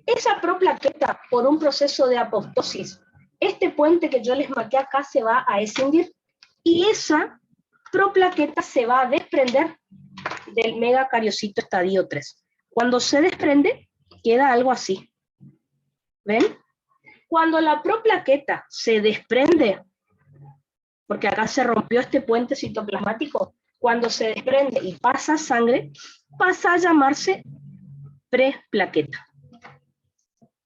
Speaker 1: Esa proplaqueta, por un proceso de apoptosis, este puente que yo les marqué acá se va a escindir, y esa proplaqueta se va a desprender del megacariocito estadio 3. Cuando se desprende, queda algo así. ¿Ven? Cuando la proplaqueta se desprende, porque acá se rompió este puente citoplasmático, cuando se desprende y pasa sangre, pasa a llamarse preplaqueta.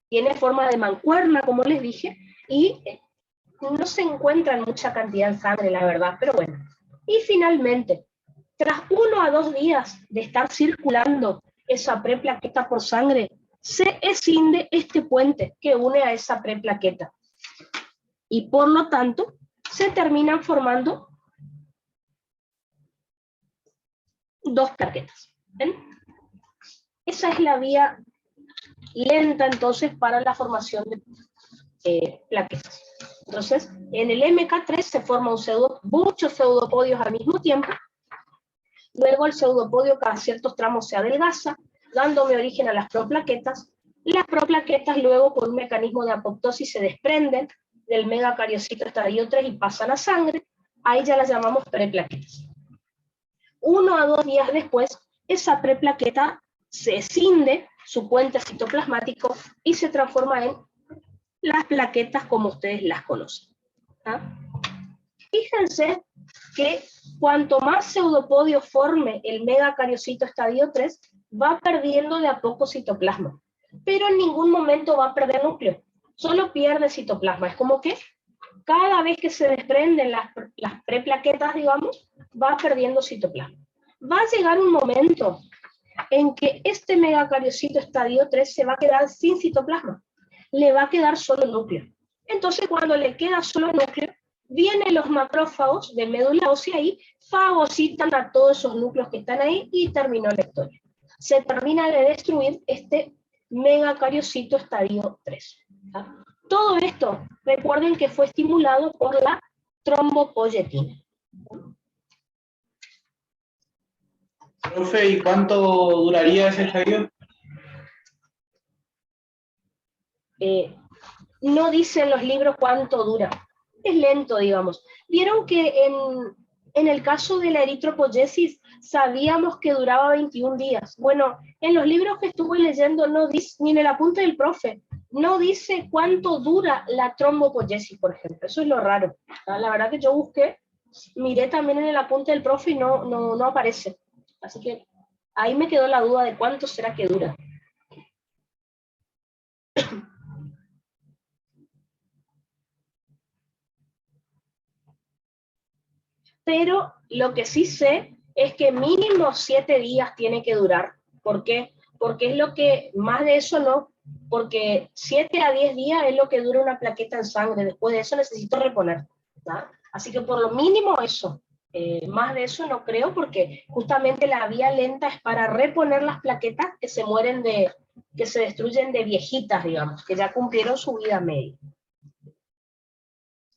Speaker 1: Tiene forma de mancuerna, como les dije, y no se encuentra en mucha cantidad de sangre, la verdad, pero bueno. Y finalmente, tras 1 a 2 días de estar circulando esa preplaqueta por sangre, se escinde este puente que une a esa preplaqueta. Y por lo tanto, se terminan formando 2 plaquetas. ¿Ven? Esa es la vía lenta entonces para la formación de plaquetas. Entonces, en el MK3 se forma muchos pseudopodios al mismo tiempo. Luego el pseudopodio cada ciertos tramos se adelgaza, dándome origen a las proplaquetas. Las proplaquetas luego, por un mecanismo de apoptosis, se desprenden del megacariocito estadio 3 y pasan a sangre. Ahí ya las llamamos preplaquetas. 1 a 2 días después, esa preplaqueta se escinde su puente citoplasmático y se transforma en las plaquetas como ustedes las conocen. ¿Ah? Fíjense que cuanto más pseudopodio forme el megacariocito estadio 3, va perdiendo de a poco citoplasma, pero en ningún momento va a perder núcleo, solo pierde citoplasma. Es como que cada vez que se desprenden las preplaquetas, digamos, va perdiendo citoplasma. Va a llegar un momento en que este megacariocito estadio 3 se va a quedar sin citoplasma, le va a quedar solo el núcleo. Entonces, cuando le queda solo el núcleo, vienen los macrófagos de médula ósea y fagocitan a todos esos núcleos que están ahí y terminó la historia. Se termina de destruir este megacariocito estadio 3. ¿Ah? Todo esto, recuerden que fue estimulado por la trombopoyetina.
Speaker 2: Profe, ¿y cuánto duraría ese estadio?
Speaker 1: No dicen los libros cuánto dura. Es lento, digamos. Vieron que en el caso de la eritropoyesis sabíamos que duraba 21 días. Bueno, en los libros que estuve leyendo no dice, ni en el apunte del profe, no dice cuánto dura la trombopoyesis, por ejemplo. Eso es lo raro. La verdad que yo busqué, miré también en el apunte del profe y no aparece. Así que ahí me quedó la duda de cuánto será que dura. Pero lo que sí sé es que mínimo 7 días tiene que durar. ¿Por qué? Porque es lo que, más de eso no, porque 7 a 10 días es lo que dura una plaqueta en sangre. Después de eso necesito reponer. ¿Tá? Así que por lo mínimo eso. Más de eso no creo, porque justamente la vía lenta es para reponer las plaquetas que se mueren que se destruyen de viejitas, digamos, que ya cumplieron su vida media.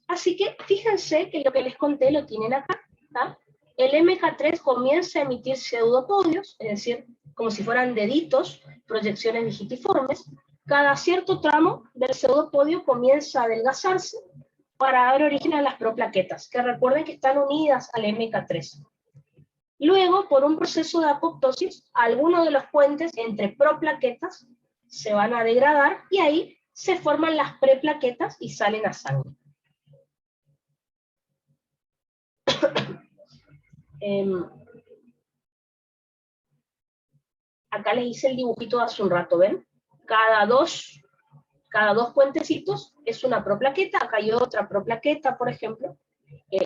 Speaker 1: Así que fíjense que lo que les conté lo tienen acá. ¿Tá? El MK3 comienza a emitir pseudopodios, es decir, como si fueran deditos, proyecciones digitiformes. Cada cierto tramo del pseudopodio comienza a adelgazarse para dar origen a las proplaquetas, que recuerden que están unidas al MK3. Luego, por un proceso de apoptosis, algunos de los puentes entre proplaquetas se van a degradar y ahí se forman las preplaquetas y salen a sangre. Acá les hice el dibujito de hace un rato, ¿ven? Cada dos puentecitos es una proplaqueta, acá hay otra proplaqueta, por ejemplo.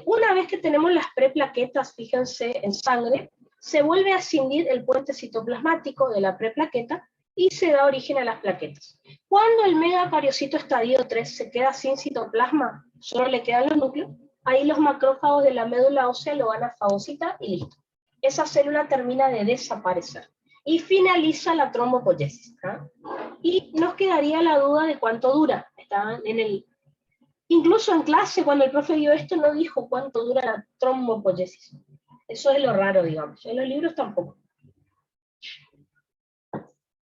Speaker 1: Una vez que tenemos las preplaquetas, fíjense, en sangre, se vuelve a escindir el puente citoplasmático de la preplaqueta y se da origen a las plaquetas. Cuando el megacariocito estadio 3 se queda sin citoplasma, solo le quedan los núcleos, ahí los macrófagos de la médula ósea lo van a fagocitar y listo. Esa célula termina de desaparecer. Y finaliza la trombopoyesis. ¿Ah? Y nos quedaría la duda de cuánto dura. Estaban incluso en clase, cuando el profe vio esto, no dijo cuánto dura la trombopoyesis. Eso es lo raro, digamos. En los libros tampoco.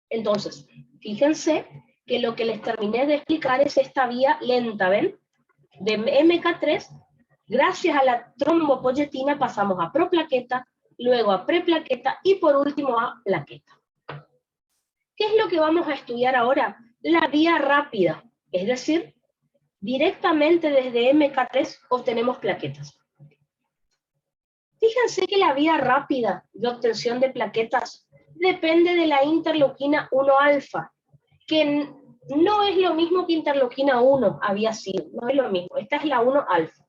Speaker 1: Entonces, fíjense que lo que les terminé de explicar es esta vía lenta, ¿ven? De MK3, gracias a la trombopoyetina pasamos a proplaqueta, luego a preplaqueta y por último a plaqueta. ¿Qué es lo que vamos a estudiar ahora? La vía rápida, es decir, directamente desde MK3 obtenemos plaquetas. Fíjense que la vía rápida de obtención de plaquetas depende de la interleuquina 1 alfa, que no es lo mismo que interleuquina 1 había sido, no es lo mismo, esta es la 1 alfa.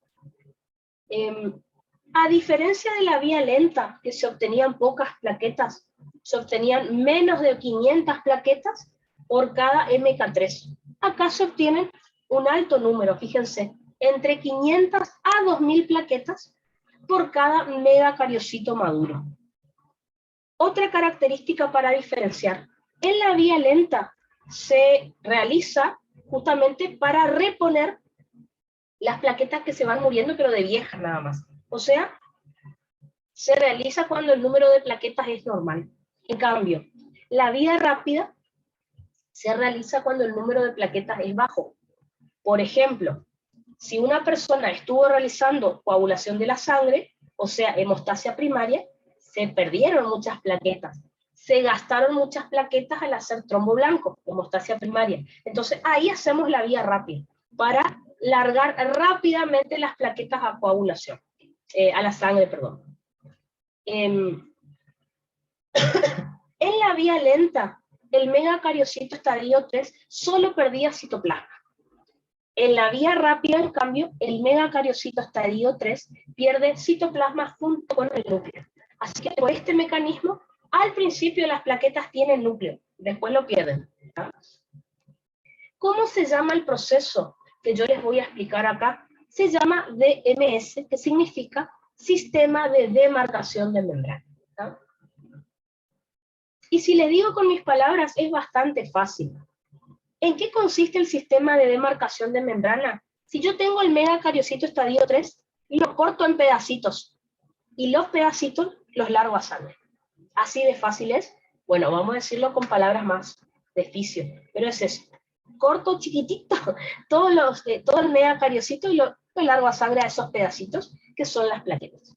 Speaker 1: A diferencia de la vía lenta, que se obtenían pocas plaquetas, se obtenían menos de 500 plaquetas por cada MK3. Acá se obtienen un alto número, fíjense, entre 500 a 2000 plaquetas por cada megacariocito maduro. Otra característica para diferenciar, en la vía lenta se realiza justamente para reponer las plaquetas que se van muriendo, pero de viejas nada más. O sea, se realiza cuando el número de plaquetas es normal. En cambio, la vía rápida se realiza cuando el número de plaquetas es bajo. Por ejemplo, si una persona estuvo realizando coagulación de la sangre, o sea, hemostasia primaria, se perdieron muchas plaquetas. Se gastaron muchas plaquetas al hacer trombo blanco, hemostasia primaria. Entonces, ahí hacemos la vía rápida, para largar rápidamente las plaquetas a coagulación, a la sangre, perdón. En la vía lenta, el megacariocito estadio 3 solo perdía citoplasma. En la vía rápida, en cambio, el megacariocito estadio 3 pierde citoplasma junto con el núcleo. Así que por este mecanismo, al principio las plaquetas tienen núcleo, después lo pierden. ¿Ah? ¿Cómo se llama el proceso que yo les voy a explicar acá? Se llama DMS, que significa Sistema de Demarcación de Membrana. ¿Ah? Y si les digo con mis palabras, es bastante fácil. ¿En qué consiste el sistema de demarcación de membrana? Si yo tengo el megacariocito estadio 3, lo corto en pedacitos, y los pedacitos los largo a sangre. ¿Así de fácil es? Bueno, vamos a decirlo con palabras más de oficio, pero es eso. Corto chiquitito todo el megacariocito y lo largo a sangre a esos pedacitos, que son las plaquetas.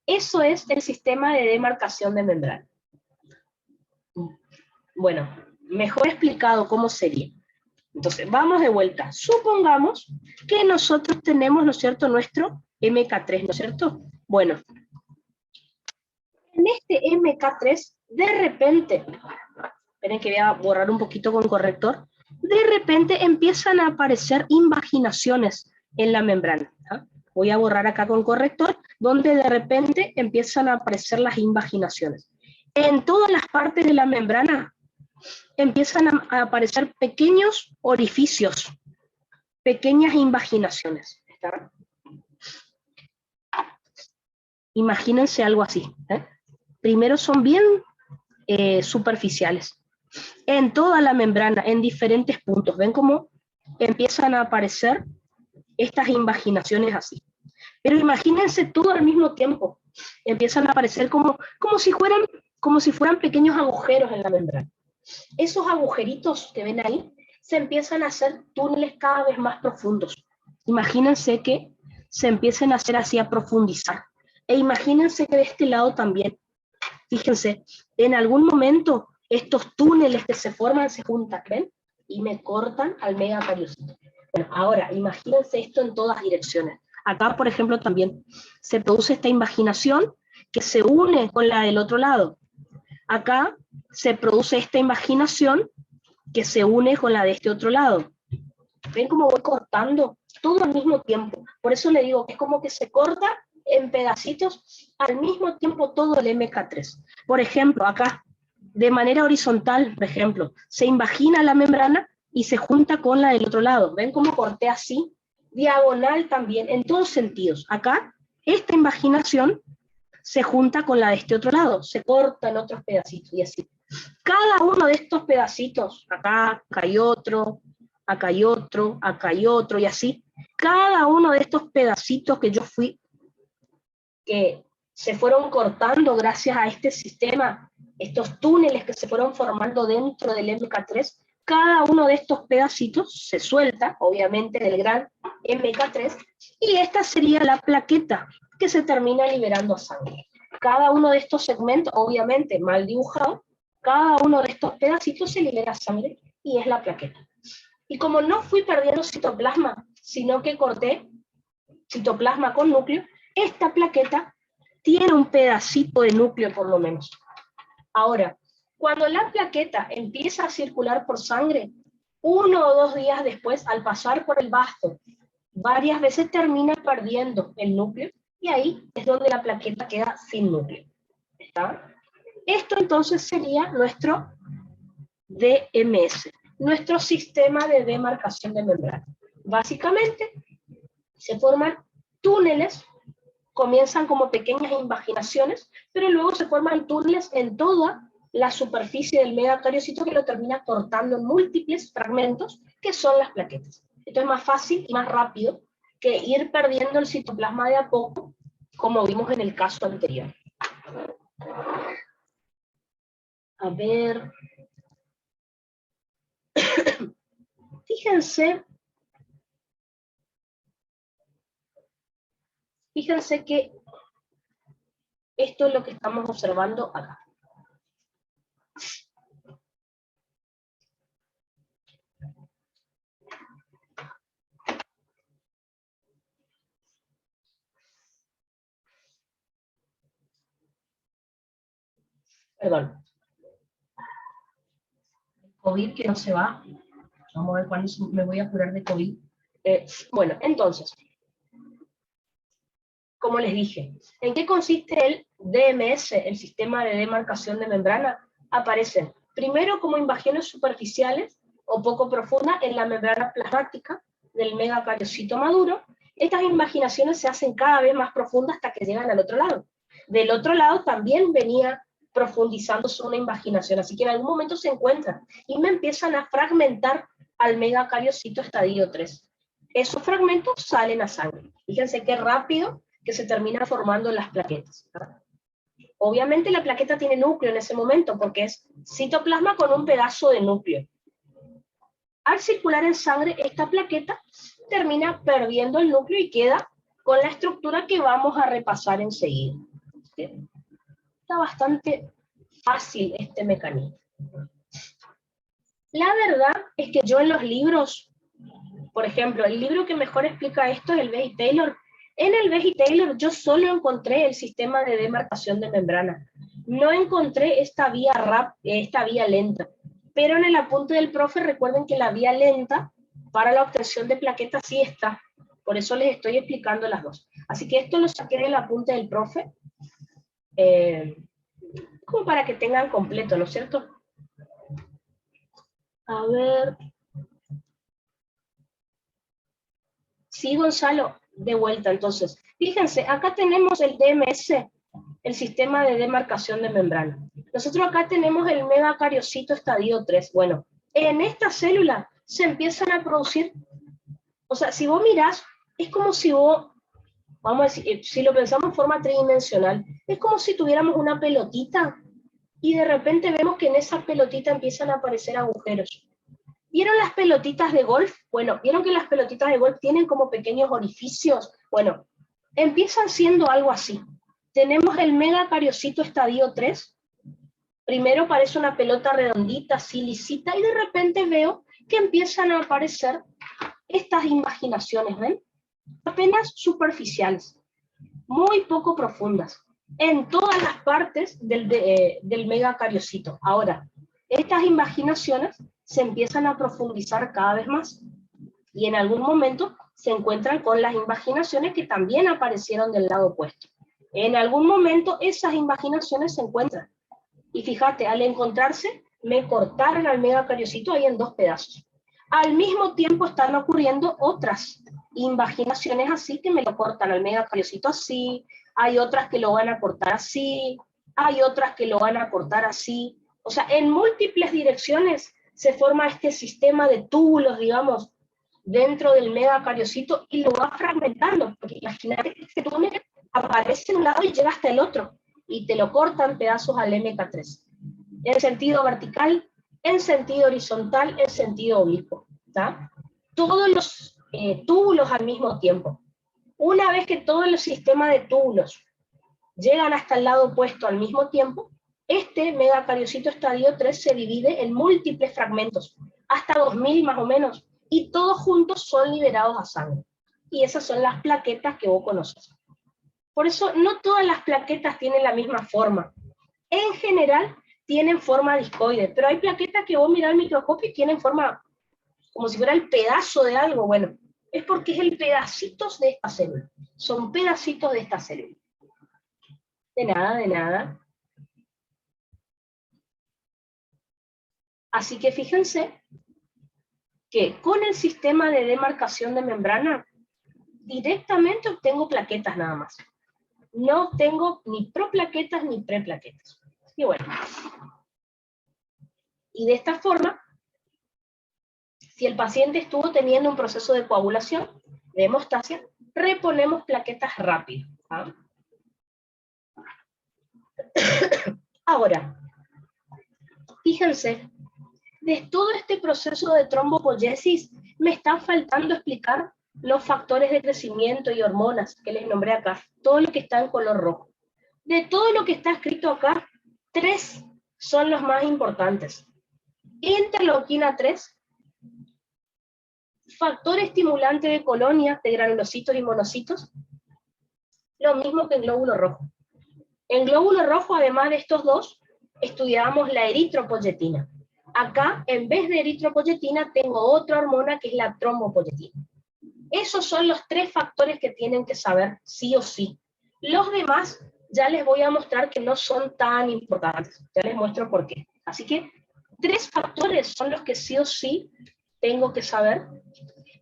Speaker 1: Eso es el sistema de demarcación de membrana. Bueno, mejor explicado cómo sería. Entonces, vamos de vuelta. Supongamos que nosotros tenemos, ¿no es cierto?, nuestro MK3, ¿no es cierto? Bueno, en este MK3, de repente, esperen que voy a borrar un poquito con corrector, de repente empiezan a aparecer invaginaciones en la membrana. ¿Ah? Voy a borrar acá con corrector, donde de repente empiezan a aparecer las invaginaciones. En todas las partes de la membrana empiezan a aparecer pequeños orificios, pequeñas invaginaciones. ¿Está? Imagínense algo así. Primero son bien superficiales. En toda la membrana, en diferentes puntos. ¿Ven cómo empiezan a aparecer estas invaginaciones así? Pero imagínense todo al mismo tiempo. Empiezan a aparecer como si fueran pequeños agujeros en la membrana. Esos agujeritos que ven ahí se empiezan a hacer túneles cada vez más profundos. Imagínense que se empiecen a hacer así, a profundizar. E imagínense que de este lado también. Fíjense, en algún momento estos túneles que se forman se juntan, ¿ven? Y me cortan al megacariocito. Bueno, ahora imagínense esto en todas direcciones. Acá, por ejemplo, también se produce esta invaginación que se une con la del otro lado. Acá se produce esta invaginación que se une con la de este otro lado. ¿Ven cómo voy cortando? Todo al mismo tiempo. Por eso le digo que es como que se corta en pedacitos al mismo tiempo todo el MK3. Por ejemplo, acá, de manera horizontal, por ejemplo, se invagina la membrana y se junta con la del otro lado. ¿Ven cómo corté así? Diagonal también, en todos sentidos. Acá, esta invaginación se junta con la de este otro lado, se corta en otros pedacitos y así. Cada uno de estos pedacitos, acá hay otro, acá hay otro, acá hay otro y así. Cada uno de estos pedacitos que yo fui se fueron cortando gracias a este sistema, estos túneles que se fueron formando dentro del MK3, cada uno de estos pedacitos se suelta, obviamente, del gran MK3, y esta sería la plaqueta que se termina liberando a sangre. Cada uno de estos segmentos, obviamente mal dibujado, cada uno de estos pedacitos se libera sangre y es la plaqueta. Y como no fui perdiendo citoplasma, sino que corté citoplasma con núcleo, esta plaqueta tiene un pedacito de núcleo por lo menos. Ahora, cuando la plaqueta empieza a circular por sangre, 1 o 2 días después, al pasar por el vaso, varias veces termina perdiendo el núcleo, y ahí es donde la plaqueta queda sin núcleo. ¿Está? Esto entonces sería nuestro DMS, nuestro sistema de demarcación de membrana. Básicamente, se forman túneles, comienzan como pequeñas invaginaciones, pero luego se forman túneles en toda la superficie del megacariocito que lo termina cortando en múltiples fragmentos, que son las plaquetas. Esto es más fácil y más rápido que ir perdiendo el citoplasma de a poco, como vimos en el caso anterior. A ver. Fíjense que esto es lo que estamos observando acá. Perdón. COVID que no se va. Vamos a ver cuándo me voy a curar de COVID. Bueno, entonces, como les dije, ¿en qué consiste el DMS, el sistema de demarcación de membrana? Aparecen primero como invagiones superficiales o poco profundas en la membrana plasmática del megacariocito maduro. Estas invaginaciones se hacen cada vez más profundas hasta que llegan al otro lado. Del otro lado también venía profundizándose una invaginación, así que en algún momento se encuentran y me empiezan a fragmentar al megacariocito estadio 3. Esos fragmentos salen a sangre. Fíjense qué rápido que se terminan formando las plaquetas, ¿verdad? Obviamente la plaqueta tiene núcleo en ese momento, porque es citoplasma con un pedazo de núcleo. Al circular en sangre, esta plaqueta termina perdiendo el núcleo y queda con la estructura que vamos a repasar enseguida. ¿Sí? Está bastante fácil este mecanismo. La verdad es que yo en los libros, por ejemplo, el libro que mejor explica esto es el Behe Taylor. En el Behe Taylor yo solo encontré el sistema de demarcación de membrana. No encontré esta vía lenta. Pero en el apunte del profe recuerden que la vía lenta para la obtención de plaquetas sí está. Por eso les estoy explicando las dos. Así que esto lo saqué del apunte del profe. Como para que tengan completo, ¿no es cierto? A ver. Sí, Gonzalo, de vuelta entonces. Fíjense, acá tenemos el DMS, el sistema de demarcación de membrana. Nosotros acá tenemos el megacariocito estadio 3. Bueno, en esta célula se empiezan a producir, o sea, si vos mirás, es como si vos, vamos a decir, si lo pensamos en forma tridimensional, es como si tuviéramos una pelotita y de repente vemos que en esa pelotita empiezan a aparecer agujeros. ¿Vieron las pelotitas de golf? Bueno, ¿vieron que las pelotitas de golf tienen como pequeños orificios? Bueno, empiezan siendo algo así. Tenemos el megacariocito estadio 3. Primero parece una pelota redondita, así lisita, y de repente veo que empiezan a aparecer estas invaginaciones, ¿ven? Apenas superficiales, muy poco profundas, en todas las partes del megacariocito. Ahora, estas invaginaciones se empiezan a profundizar cada vez más, y en algún momento se encuentran con las invaginaciones que también aparecieron del lado opuesto. En algún momento esas invaginaciones se encuentran. Y fíjate, al encontrarse, me cortaron al megacariocito ahí en 2 pedazos. Al mismo tiempo están ocurriendo otras invaginaciones así que me lo cortan al megacariocito así, hay otras que lo van a cortar así, hay otras que lo van a cortar así. O sea, en múltiples direcciones se forma este sistema de túbulos, digamos, dentro del megacariocito y lo va fragmentando, porque imagínate que este túnel aparece en un lado y llega hasta el otro, y te lo corta en pedazos al MK3. En sentido vertical, en sentido horizontal, en sentido oblicuo. ¿Tá? Todos los túbulos al mismo tiempo. Una vez que todos los sistemas de túbulos llegan hasta el lado opuesto al mismo tiempo, este megacariocito estadio 3 se divide en múltiples fragmentos, hasta 2000 más o menos, y todos juntos son liberados a sangre. Y esas son las plaquetas que vos conoces. Por eso no todas las plaquetas tienen la misma forma. En general tienen forma discoide, pero hay plaquetas que vos mirás al microscopio y tienen forma como si fuera el pedazo de algo. Bueno, es porque es el pedacitos de esta célula. Son pedacitos de esta célula. De nada, de nada. Así que fíjense que con el sistema de demarcación de membrana, directamente obtengo plaquetas nada más. No tengo ni proplaquetas ni preplaquetas. Y bueno. Y de esta forma, si el paciente estuvo teniendo un proceso de coagulación, de hemostasia, reponemos plaquetas rápido. ¿Ah? Ahora, fíjense, de todo este proceso de trombopoiesis, me está faltando explicar los factores de crecimiento y hormonas que les nombré acá, todo lo que está en color rojo. De todo lo que está escrito acá, 3 son los más importantes. Interleuquina 3, factor estimulante de colonias de granulocitos y monocitos, lo mismo que en glóbulo rojo. En glóbulo rojo, además de estos dos, estudiábamos la eritropoyetina. Acá, en vez de eritropoyetina, tengo otra hormona que es la trombopoyetina. Esos son los 3 factores que tienen que saber sí o sí. Los demás ya les voy a mostrar que no son tan importantes. Ya les muestro por qué. Así que 3 factores son los que sí o sí tengo que saber.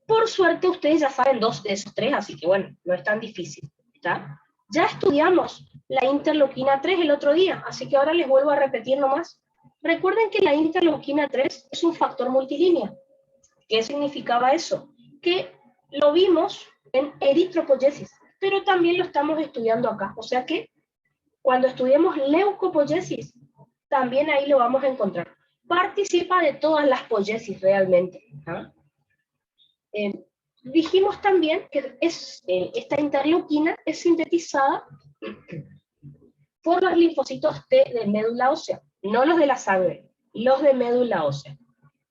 Speaker 1: Por suerte ustedes ya saben 2 de esos 3, así que bueno, no es tan difícil. ¿Está? Ya estudiamos la interleuquina 3 el otro día, así que ahora les vuelvo a repetir nomás. Recuerden que la interleuquina 3 es un factor multilínea. ¿Qué significaba eso? Que lo vimos en eritropoiesis, pero también lo estamos estudiando acá. O sea que cuando estudiemos leucopoiesis, también ahí lo vamos a encontrar. Participa de todas las poiesis realmente. ¿Ah? Dijimos también que esta interleuquina es sintetizada por los linfocitos T de médula ósea, no los de la sangre, los de médula ósea.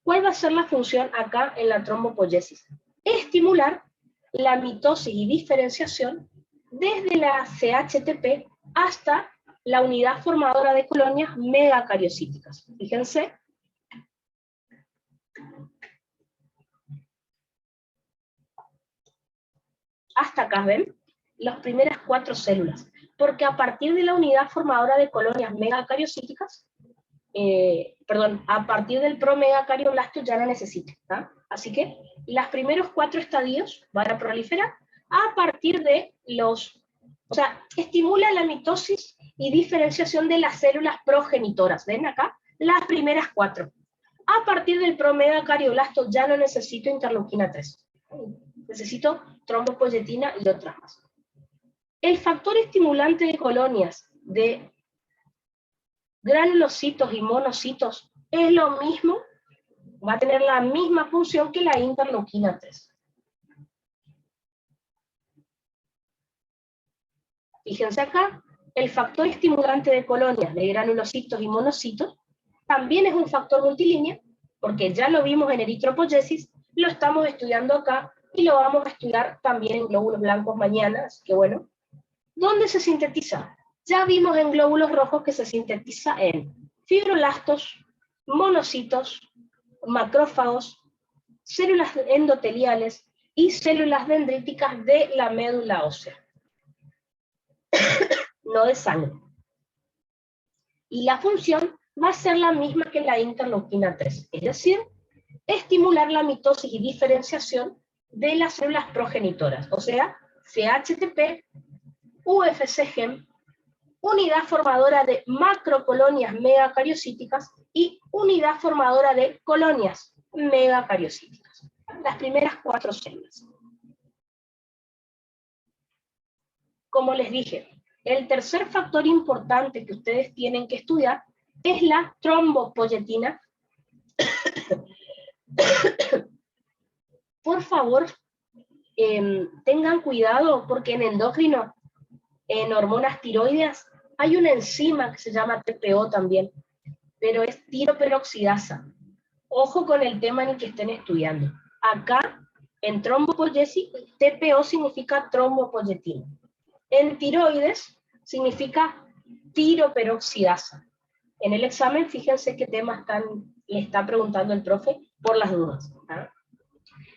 Speaker 1: ¿Cuál va a ser la función acá en la trombopoiesis? Estimular la mitosis y diferenciación desde la CHTP hasta la unidad formadora de colonias megacariocíticas. Fíjense. Hasta acá, ¿ven? Las primeras 4 células. Porque a partir de la unidad formadora de colonias megacariocíticas, a partir del promegacarioblasto ya la necesita. ¿Tá? Así que los primeros 4 estadios van a proliferar a partir de estimula la mitosis y diferenciación de las células progenitoras. ¿Ven acá? Las primeras 4. A partir del promegacarioblasto ya no necesito interleuquina 3. Necesito trombopoyetina y otras más. El factor estimulante de colonias de granulocitos y monocitos es lo mismo, va a tener la misma función que la interleuquina 3. Fíjense acá, el factor estimulante de colonias de granulocitos y monocitos también es un factor multilínea, porque ya lo vimos en eritropoiesis, lo estamos estudiando acá y lo vamos a estudiar también en glóbulos blancos mañana, así que bueno. ¿Dónde se sintetiza? Ya vimos en glóbulos rojos que se sintetiza en fibroblastos, monocitos, macrófagos, células endoteliales y células dendríticas de la médula ósea. No de sangre. Y la función va a ser la misma que la interleuquina 3, es decir, estimular la mitosis y diferenciación de las células progenitoras, o sea, CHTP, UFC-GEM, unidad formadora de macrocolonias megacariocíticas y unidad formadora de colonias megacariocíticas. Las primeras 4 células. como les dije, el tercer factor importante que ustedes tienen que estudiar es la trombopoyetina. Por favor, tengan cuidado porque en endocrino, en hormonas tiroideas, hay una enzima que se llama TPO también, pero es tiroperoxidasa. Ojo con el tema en el que estén estudiando. Acá, en trombopoyesis, TPO significa trombopoyetina. En tiroides, significa tiroperoxidasa. En el examen, fíjense qué tema le está preguntando el profe, por las dudas. ¿Ah?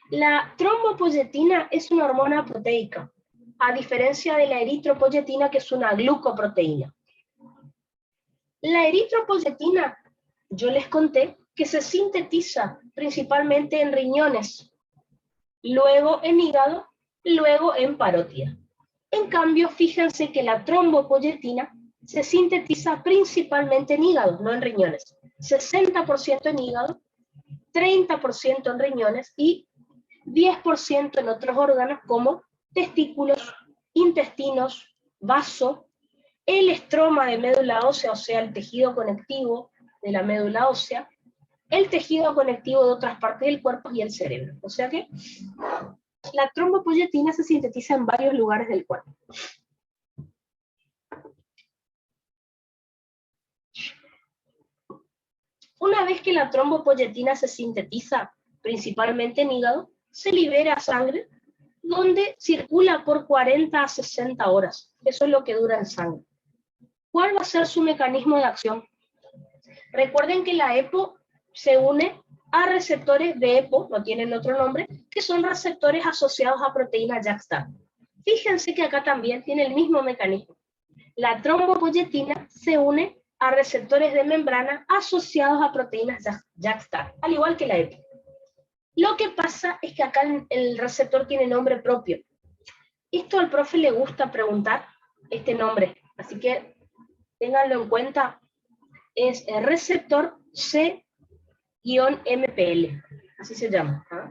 Speaker 1: La trombopoyetina es una hormona proteica, a diferencia de la eritropoyetina, que es una glucoproteína. La eritropoyetina, yo les conté, que se sintetiza principalmente en riñones, luego en hígado, luego en parótida. En cambio, fíjense que la trombopoyetina se sintetiza principalmente en hígado, no en riñones. 60% en hígado, 30% en riñones y 10% en otros órganos como testículos, intestinos, vaso, el estroma de médula ósea, o sea, el tejido conectivo de la médula ósea, el tejido conectivo de otras partes del cuerpo y el cerebro. O sea que la trombopoyetina se sintetiza en varios lugares del cuerpo. Una vez que la trombopoyetina se sintetiza principalmente en hígado, se libera a sangre, donde circula por 40 a 60 horas. Eso es lo que dura en sangre. ¿Cuál va a ser su mecanismo de acción? Recuerden que la EPO se une a receptores de EPO, no tienen otro nombre, que son receptores asociados a proteínas JAK-STAR. Fíjense que acá también tiene el mismo mecanismo. La trombopoyetina se une a receptores de membrana asociados a proteínas JAK-STAR, al igual que la EPO. Lo que pasa es que acá el receptor tiene nombre propio. Esto al profe le gusta preguntar, este nombre, así que ténganlo en cuenta, es el receptor C-MPL, así se llama. ¿Ah?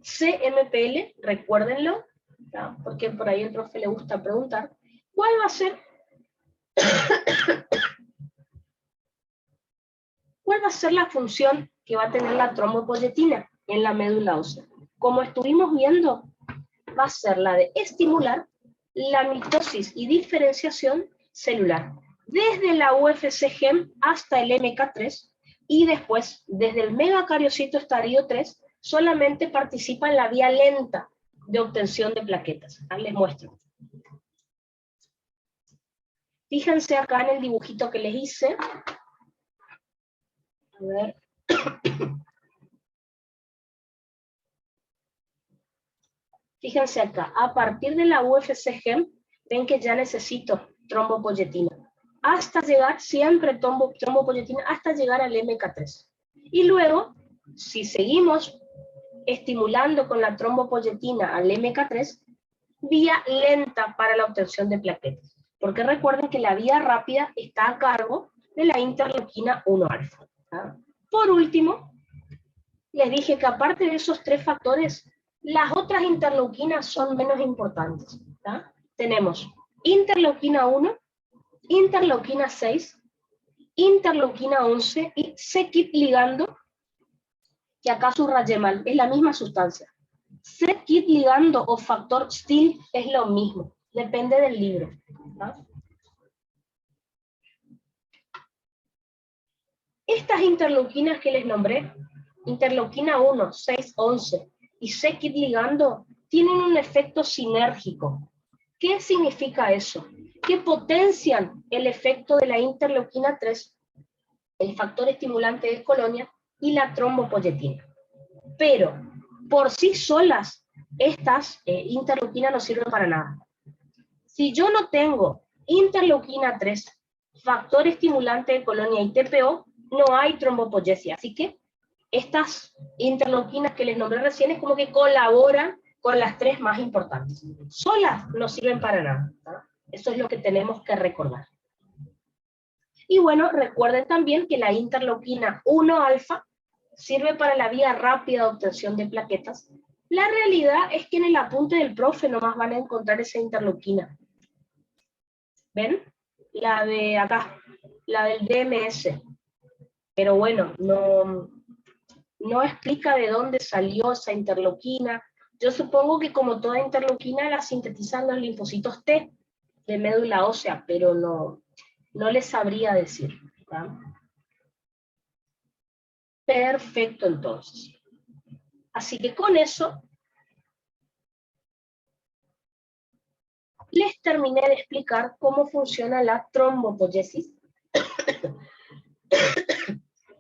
Speaker 1: CMPL, recuérdenlo, ¿tá? Porque por ahí el profe le gusta preguntar, ¿cuál va a ser la función que va a tener la trombopoyetina en la médula ósea? Como estuvimos viendo, va a ser la de estimular la mitosis y diferenciación celular, desde la UFC-GEM hasta el MK3, y después, desde el megacariocito estadio 3, solamente participa en la vía lenta de obtención de plaquetas. Les muestro. Fíjense acá en el dibujito que les hice. A ver. Fíjense acá, a partir de la UFC-GEM, ven que ya necesito trombopoyetina. Hasta llegar, siempre trombopoyetina, hasta llegar al MK3. Y luego, si seguimos estimulando con la trombopoyetina al MK3, vía lenta para la obtención de plaquetas. Porque recuerden que la vía rápida está a cargo de la interleuquina 1-alfa. Por último, les dije que aparte de esos tres factores, las otras interleuquinas son menos importantes. ¿Tá? Tenemos interleuquina 1, interleuquina 6, interleuquina 11 y c-KIT ligando, que acá subrayé mal, es la misma sustancia. c-KIT ligando o factor STIL es lo mismo, depende del libro. ¿Tá? Estas interleuquinas que les nombré, interleuquina 1, 6, 11 y c-KIT ligando, tienen un efecto sinérgico. ¿Qué significa eso? Que potencian el efecto de la interleuquina 3, el factor estimulante de colonia, y la trombopoyetina. Pero, por sí solas, estas interleuquinas no sirven para nada. Si yo no tengo interleuquina 3, factor estimulante de colonia y TPO, no hay trombopoyesia. Así que estas interleuquinas que les nombré recién es como que colaboran con las tres más importantes. Solas no sirven para nada. ¿Tá? Eso es lo que tenemos que recordar. Y bueno, recuerden también que la interleuquina 1-alfa sirve para la vía rápida de obtención de plaquetas. La realidad es que en el apunte del profe nomás van a encontrar esa interleuquina. ¿Ven? La de acá, la del DMS. Pero bueno, no explica de dónde salió esa interleuquina. Yo supongo que como toda interleuquina la sintetizan los linfocitos T de médula ósea, pero no les sabría decir. ¿Verdad? Perfecto, entonces. Así que con eso les terminé de explicar cómo funciona la trombopoyesis.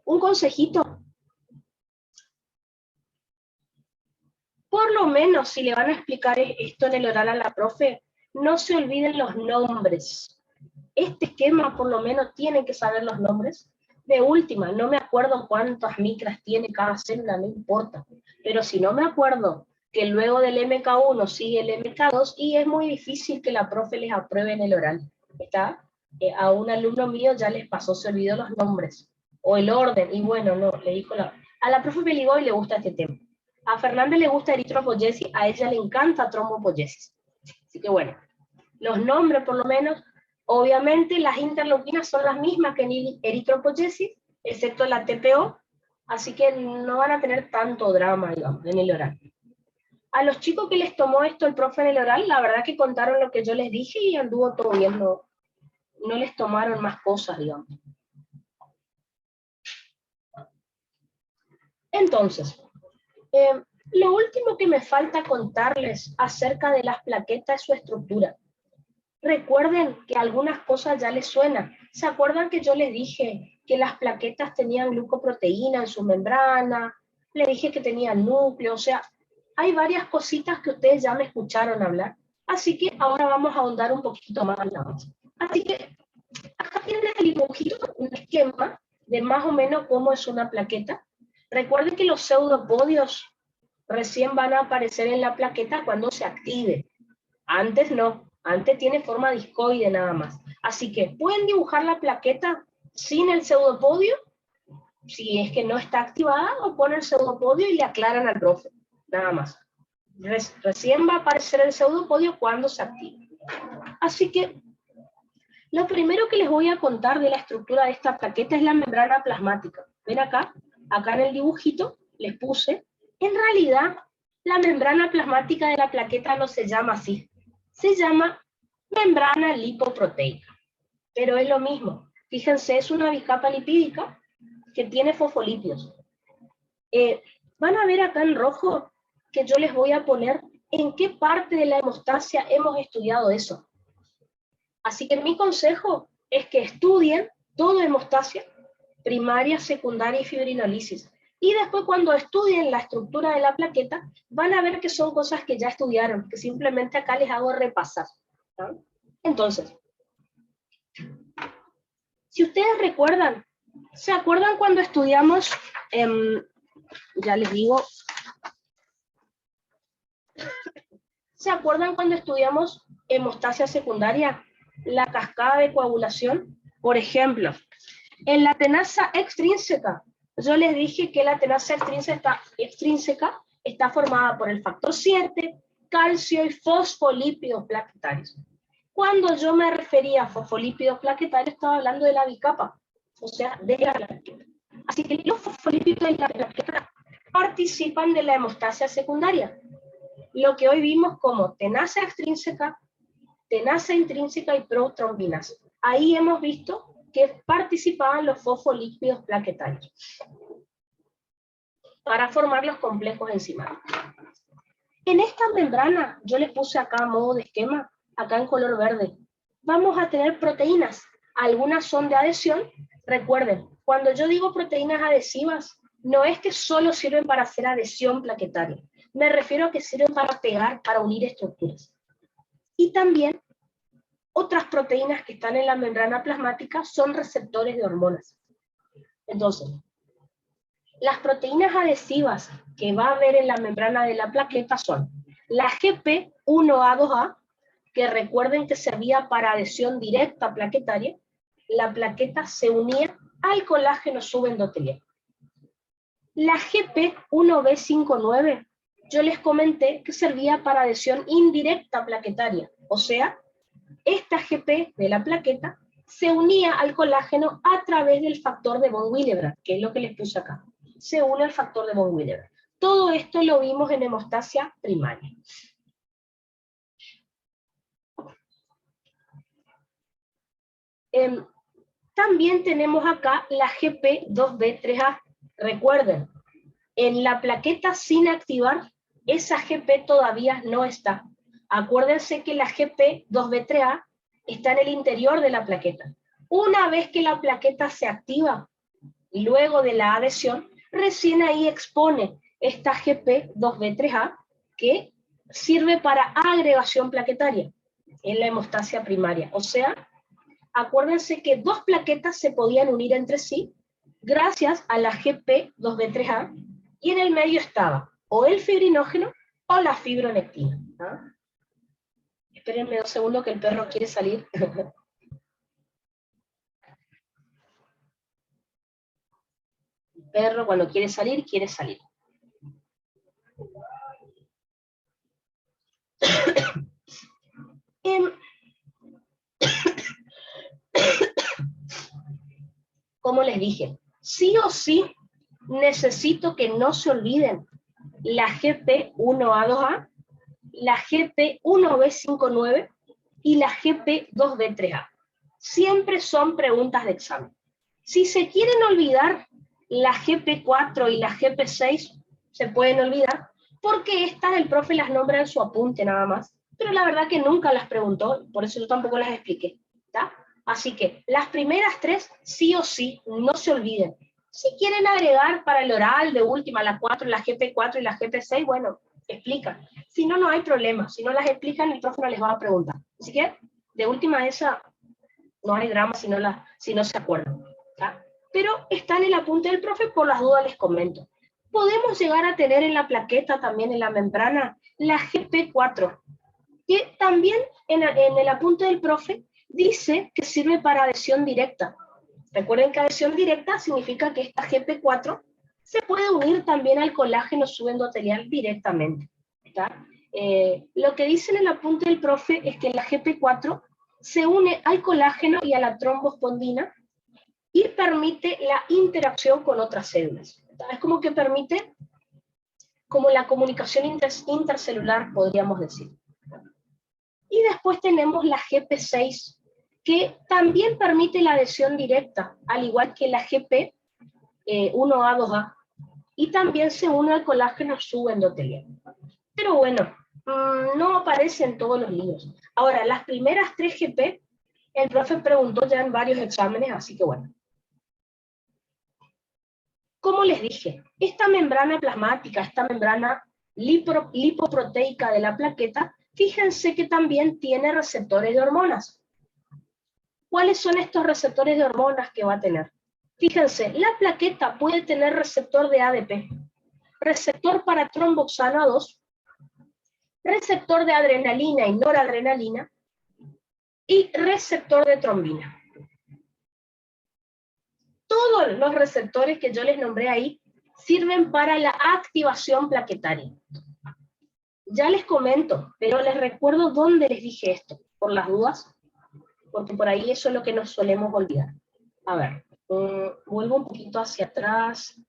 Speaker 1: Un consejito. Por lo menos, si le van a explicar esto en el oral a la profe, no se olviden los nombres. Este esquema, por lo menos, tienen que saber los nombres. De última, no me acuerdo cuántas micras tiene cada célula, no importa. Pero si no me acuerdo que luego del MK1 sigue el MK2, y es muy difícil que la profe les apruebe en el oral. ¿Está? A un alumno mío ya les pasó, se olvidó los nombres, o el orden, y bueno, no, le dijo a la profe Peligoy le gusta este tema. A Fernanda le gusta eritropoyesis, a ella le encanta trombopoyesis. Así que bueno, los nombres por lo menos, obviamente las interleuquinas son las mismas que en eritropoyesis, excepto la TPO, así que no van a tener tanto drama, digamos, en el oral. A los chicos que les tomó esto el profe en el oral, la verdad que contaron lo que yo les dije y anduvo todo bien, no les tomaron más cosas, digamos. Entonces, lo último que me falta contarles acerca de las plaquetas es su estructura. Recuerden que algunas cosas ya les suenan. ¿Se acuerdan que yo les dije que las plaquetas tenían glucoproteína en su membrana? Les dije que tenían núcleo, o sea, hay varias cositas que ustedes ya me escucharon hablar. Así que ahora vamos a ahondar un poquito más. Así que acá tienen el dibujito, un esquema de más o menos cómo es una plaqueta. Recuerden que los pseudopodios recién van a aparecer en la plaqueta cuando se active. Antes no, antes tiene forma discoide nada más. Así que pueden dibujar la plaqueta sin el pseudopodio, si es que no está activada, o ponen el pseudopodio y le aclaran al profe, nada más. Recién va a aparecer el pseudopodio cuando se active. Así que lo primero que les voy a contar de la estructura de esta plaqueta es la membrana plasmática. Ven acá, acá en el dibujito les puse, en realidad la membrana plasmática de la plaqueta no se llama así, se llama membrana lipoproteica, pero es lo mismo. Fíjense, es una bicapa lipídica que tiene fosfolípidos. Van a ver acá en rojo que yo les voy a poner en qué parte de la hemostasia hemos estudiado eso. Así que mi consejo es que estudien toda hemostasia, primaria, secundaria y fibrinolisis. Y después cuando estudien la estructura de la plaqueta, van a ver que son cosas que ya estudiaron, que simplemente acá les hago repasar. ¿No? Entonces, si ustedes recuerdan, ¿se acuerdan cuando estudiamos, ya les digo, ¿se acuerdan cuando estudiamos hemostasia secundaria? La cascada de coagulación, por ejemplo, en la tenaza extrínseca, yo les dije que la tenaza extrínseca está formada por el factor 7, calcio y fosfolípidos plaquetarios. Cuando yo me refería a fosfolípidos plaquetarios, estaba hablando de la bicapa, o sea, de la plaqueta. Así que los fosfolípidos de la plaqueta participan de la hemostasia secundaria. Lo que hoy vimos como tenaza extrínseca, tenaza intrínseca y protrombinas. Ahí hemos visto que participaban los fosfolípidos plaquetarios para formar los complejos enzimáticos. En esta membrana, yo les puse acá a modo de esquema, acá en color verde, vamos a tener proteínas. Algunas son de adhesión. Recuerden, cuando yo digo proteínas adhesivas, no es que solo sirven para hacer adhesión plaquetaria. Me refiero a que sirven para pegar, para unir estructuras. Y también otras proteínas que están en la membrana plasmática son receptores de hormonas. Entonces, las proteínas adhesivas que va a haber en la membrana de la plaqueta son la GP1A2A, que recuerden que servía para adhesión directa plaquetaria. La plaqueta se unía al colágeno subendotelial. La GP1B59, yo les comenté que servía para adhesión indirecta plaquetaria, o sea, esta GP de la plaqueta se unía al colágeno a través del factor de von Willebrand, que es lo que les puse acá. Se une al factor de von Willebrand. Todo esto lo vimos en hemostasia primaria. También tenemos acá la GP2B3A. Recuerden, en la plaqueta sin activar, esa GP todavía no está. Acuérdense que la GP2B3A está en el interior de la plaqueta. Una vez que la plaqueta se activa, luego de la adhesión, recién ahí expone esta GP2B3A que sirve para agregación plaquetaria en la hemostasia primaria. O sea, acuérdense que dos plaquetas se podían unir entre sí gracias a la GP2B3A y en el medio estaba o el fibrinógeno o la fibronectina. ¿Ah? Espérenme 2 segundos que el perro quiere salir. El perro cuando quiere salir, quiere salir. Como les dije, sí o sí necesito que no se olviden la GP1A2A, la GP1B59 y la GP2B3A. Siempre son preguntas de examen. Si se quieren olvidar la GP4 y la GP6, se pueden olvidar, porque estas el profe las nombra en su apunte nada más, pero la verdad que nunca las preguntó, por eso yo tampoco las expliqué, ¿está? Así que las primeras tres, sí o sí, no se olviden. Si quieren agregar para el oral de última, la 4, la GP4 y la GP6, bueno, explican. Si no, no hay problema. Si no las explican, el profe no les va a preguntar. Así que, de última esa, no hay drama si no se acuerdan. ¿Tá? Pero está en el apunte del profe, por las dudas les comento. Podemos llegar a tener en la plaqueta, también en la membrana, la GP4, que también en el apunte del profe dice que sirve para adhesión directa. Recuerden que adhesión directa significa que esta GP4 se puede unir también al colágeno subendotelial directamente. ¿Está? Lo que dice en el apunte del profe es que la GP4 se une al colágeno y a la trombospondina y permite la interacción con otras células. ¿Está? Es como que permite como la comunicación intercelular, podríamos decir. Y después tenemos la GP6, que también permite la adhesión directa, al igual que la GP1A2A, y también se une al colágeno subendotelial. Pero bueno, no aparece en todos los libros. Ahora, las primeras 3 GP, el profe preguntó ya en varios exámenes, así que bueno. Como les dije, esta membrana plasmática, esta membrana lipoproteica de la plaqueta, fíjense que también tiene receptores de hormonas. ¿Cuáles son estos receptores de hormonas que va a tener? Fíjense, la plaqueta puede tener receptor de ADP, receptor para tromboxano A2, receptor de adrenalina y noradrenalina, y receptor de trombina. Todos los receptores que yo les nombré ahí sirven para la activación plaquetaria. Ya les comento, pero les recuerdo dónde les dije esto, por las dudas, porque por ahí eso es lo que nos solemos olvidar. A ver, vuelvo un poquito hacia atrás.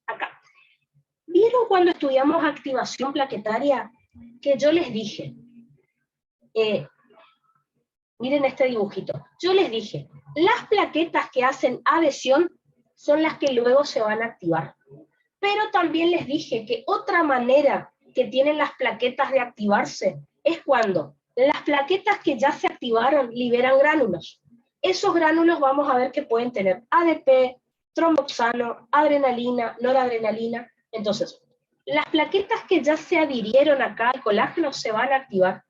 Speaker 1: Acá. ¿Vieron cuando estudiamos activación plaquetaria que yo les dije? Miren este dibujito. Yo les dije, las plaquetas que hacen adhesión son las que luego se van a activar. Pero también les dije que otra manera que tienen las plaquetas de activarse es cuando las plaquetas que ya se activaron liberan gránulos. Esos gránulos vamos a ver que pueden tener ADP, tromboxano, adrenalina, noradrenalina. Entonces, las plaquetas que ya se adhirieron acá al colágeno se van a activar.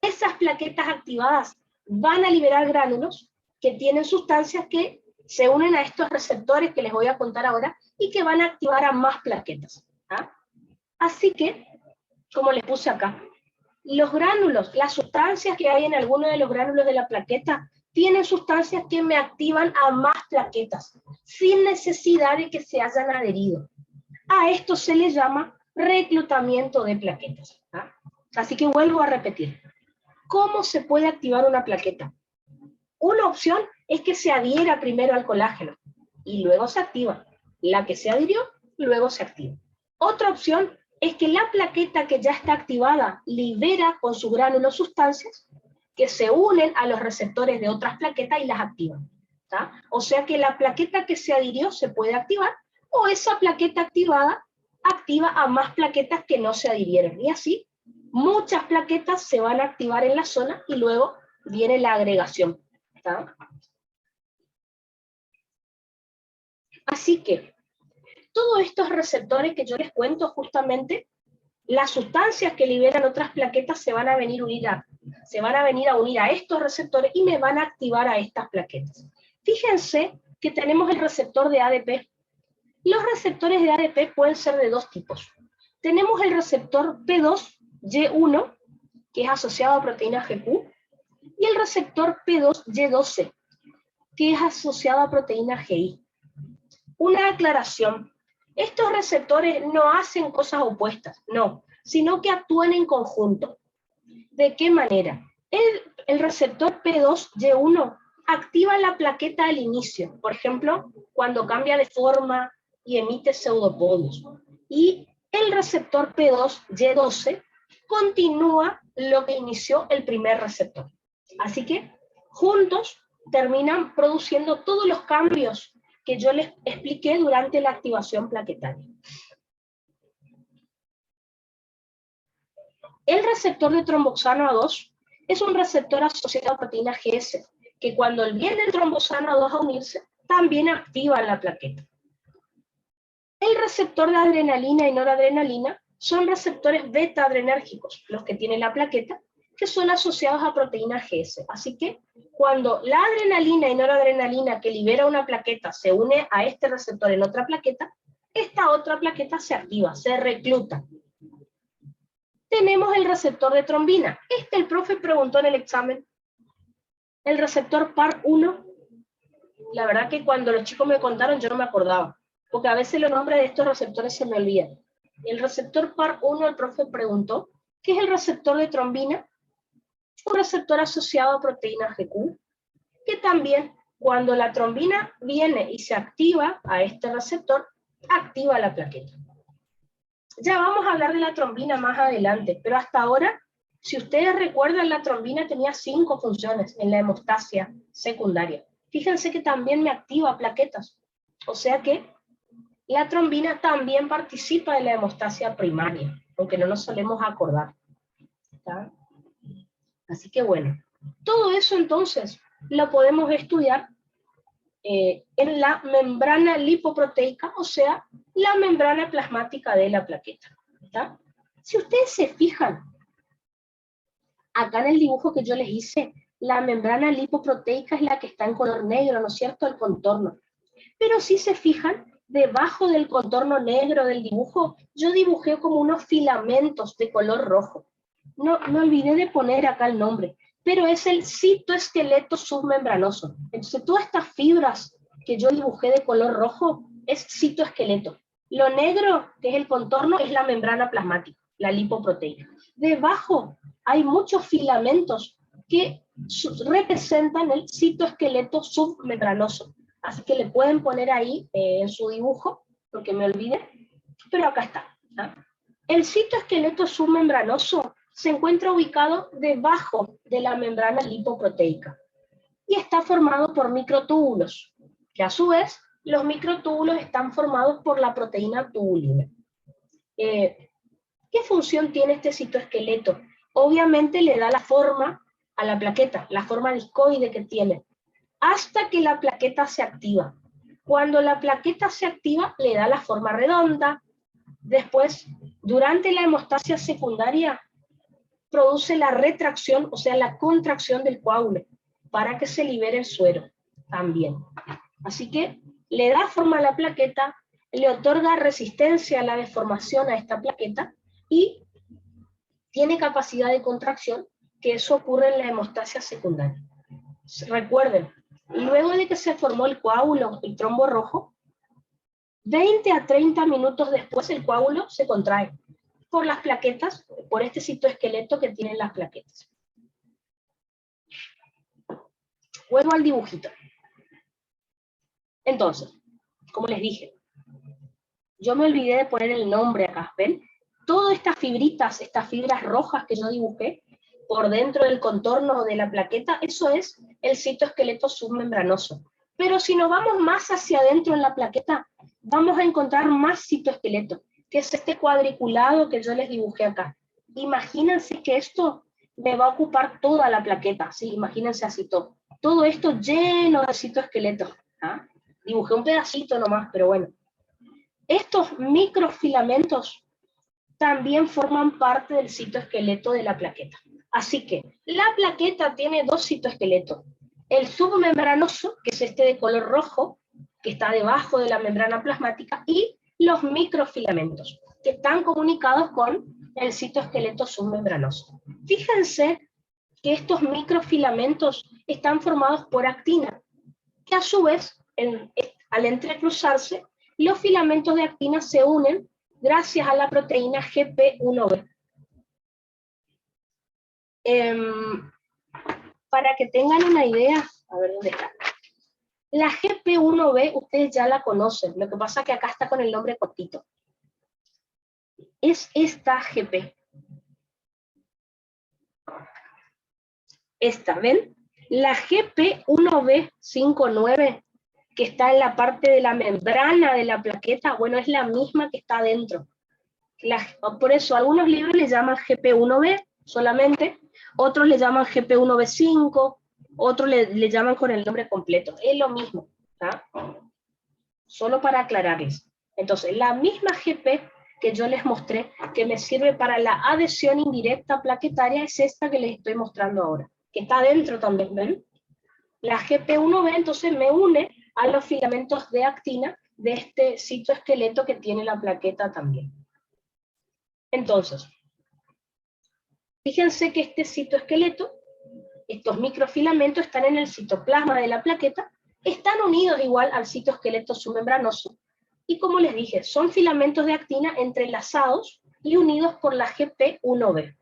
Speaker 1: Esas plaquetas activadas van a liberar gránulos que tienen sustancias que se unen a estos receptores que les voy a contar ahora y que van a activar a más plaquetas. ¿Ah? Así que, como les puse acá, los gránulos, las sustancias que hay en alguno de los gránulos de la plaqueta tienen sustancias que me activan a más plaquetas, sin necesidad de que se hayan adherido. A esto se le llama reclutamiento de plaquetas. Así que vuelvo a repetir. ¿Cómo se puede activar una plaqueta? Una opción es que se adhiera primero al colágeno y luego se activa. La que se adhirió, luego se activa. Otra opción es que la plaqueta que ya está activada libera con sus gránulos sustancias que se unen a los receptores de otras plaquetas y las activan. O sea que la plaqueta que se adhirió se puede activar, o esa plaqueta activada activa a más plaquetas que no se adhirieron. Y así, muchas plaquetas se van a activar en la zona y luego viene la agregación. Así que, todos estos receptores que yo les cuento justamente, las sustancias que liberan otras plaquetas se van a venir a unir a estos receptores y me van a activar a estas plaquetas. Fíjense que tenemos el receptor de ADP. Los receptores de ADP pueden ser de dos tipos. Tenemos el receptor P2Y1, que es asociado a proteína GQ, y el receptor P2Y12, que es asociado a proteína GI. Una aclaración. Estos receptores no hacen cosas opuestas, no, sino que actúan en conjunto. ¿De qué manera? El receptor P2Y1 activa la plaqueta al inicio, por ejemplo, cuando cambia de forma y emite pseudopodios. Y el receptor P2Y12 continúa lo que inició el primer receptor. Así que juntos terminan produciendo todos los cambios que yo les expliqué durante la activación plaquetaria. El receptor de tromboxano A2 es un receptor asociado a proteína GS, que cuando viene el trombosano A2 a unirse, también activa la plaqueta. El receptor de adrenalina y noradrenalina son receptores beta-adrenérgicos, los que tiene la plaqueta, que son asociados a proteína GS. Así que cuando la adrenalina y noradrenalina que libera una plaqueta se une a este receptor en otra plaqueta, esta otra plaqueta se activa, se recluta. Tenemos el receptor de trombina. El profe preguntó en el examen. El receptor PAR1, la verdad que cuando los chicos me contaron yo no me acordaba, porque a veces los nombres de estos receptores se me olvidan. El receptor PAR1, el profe preguntó, ¿qué es el receptor de trombina? Un receptor asociado a proteína GQ, que también cuando la trombina viene y se activa a este receptor, activa la plaqueta. Ya vamos a hablar de la trombina más adelante, pero hasta ahora, si ustedes recuerdan, la trombina tenía 5 funciones en la hemostasia secundaria. Fíjense que también me activa plaquetas, o sea que la trombina también participa de la hemostasia primaria, aunque no nos solemos acordar. ¿Está? Así que bueno, todo eso entonces lo podemos estudiar en la membrana lipoproteica, o sea, la membrana plasmática de la plaqueta. ¿Está? Si ustedes se fijan, acá en el dibujo que yo les hice, la membrana lipoproteica es la que está en color negro, ¿no es cierto?, el contorno. Pero si se fijan, debajo del contorno negro del dibujo, yo dibujé como unos filamentos de color rojo. No olvidé de poner acá el nombre, pero es el citoesqueleto submembranoso. Entonces, todas estas fibras que yo dibujé de color rojo es citoesqueleto. Lo negro, que es el contorno, es la membrana plasmática, la lipoproteica. Debajo hay muchos filamentos que representan el citoesqueleto submembranoso. Así que le pueden poner ahí en su dibujo, porque me olvidé, pero acá está. ¿Ah? El citoesqueleto submembranoso se encuentra ubicado debajo de la membrana lipoproteica y está formado por microtúbulos, que a su vez los microtúbulos están formados por la proteína tubulina. ¿Qué función tiene este citoesqueleto? Obviamente le da la forma a la plaqueta, la forma discoide que tiene, hasta que la plaqueta se activa. Cuando la plaqueta se activa, le da la forma redonda. Después, durante la hemostasia secundaria, produce la retracción, o sea, la contracción del coágulo, para que se libere el suero también. Así que le da forma a la plaqueta, le otorga resistencia a la deformación a esta plaqueta y tiene capacidad de contracción, que eso ocurre en la hemostasia secundaria. Recuerden, luego de que se formó el coágulo, el trombo rojo, 20 a 30 minutos después el coágulo se contrae por las plaquetas, por este citoesqueleto que tienen las plaquetas. Vuelvo al dibujito. Entonces, como les dije, yo me olvidé de poner el nombre acá, ¿ven? Todas estas fibritas, estas fibras rojas que yo dibujé por dentro del contorno de la plaqueta, eso es el citoesqueleto submembranoso. Pero si nos vamos más hacia adentro en la plaqueta, vamos a encontrar más citoesqueleto, que es este cuadriculado que yo les dibujé acá. Imagínense que esto me va a ocupar toda la plaqueta, ¿sí? Imagínense así todo. Todo esto lleno de citoesqueletos. ¿Ah? Dibujé un pedacito nomás, pero bueno. Estos microfilamentos también forman parte del citoesqueleto de la plaqueta. Así que la plaqueta tiene dos citoesqueletos. El submembranoso, que es este de color rojo, que está debajo de la membrana plasmática, y los microfilamentos, que están comunicados con el citoesqueleto submembranoso. Fíjense que estos microfilamentos están formados por actina, que a su vez, al entrecruzarse, los filamentos de actina se unen gracias a la proteína GP1B. Para que tengan una idea, a ver dónde está. La GP1B ustedes ya la conocen, lo que pasa es que acá está con el nombre cortito. Es esta GP. Esta, ¿ven? La GP1B59, que está en la parte de la membrana de la plaqueta, bueno, es la misma que está adentro. Por eso, algunos libros le llaman GP1B solamente, otros le llaman GP1B5, otros le llaman con el nombre completo. Es lo mismo, ¿tá? Solo para aclararles. Entonces, la misma GP que yo les mostré, que me sirve para la adhesión indirecta plaquetaria, es esta que les estoy mostrando ahora, que está adentro también, ¿ven? La GP1B entonces me une a los filamentos de actina de este citoesqueleto que tiene la plaqueta también. Entonces, fíjense que este citoesqueleto, estos microfilamentos están en el citoplasma de la plaqueta, están unidos igual al citoesqueleto submembranoso, y como les dije, son filamentos de actina entrelazados y unidos por la GP1B.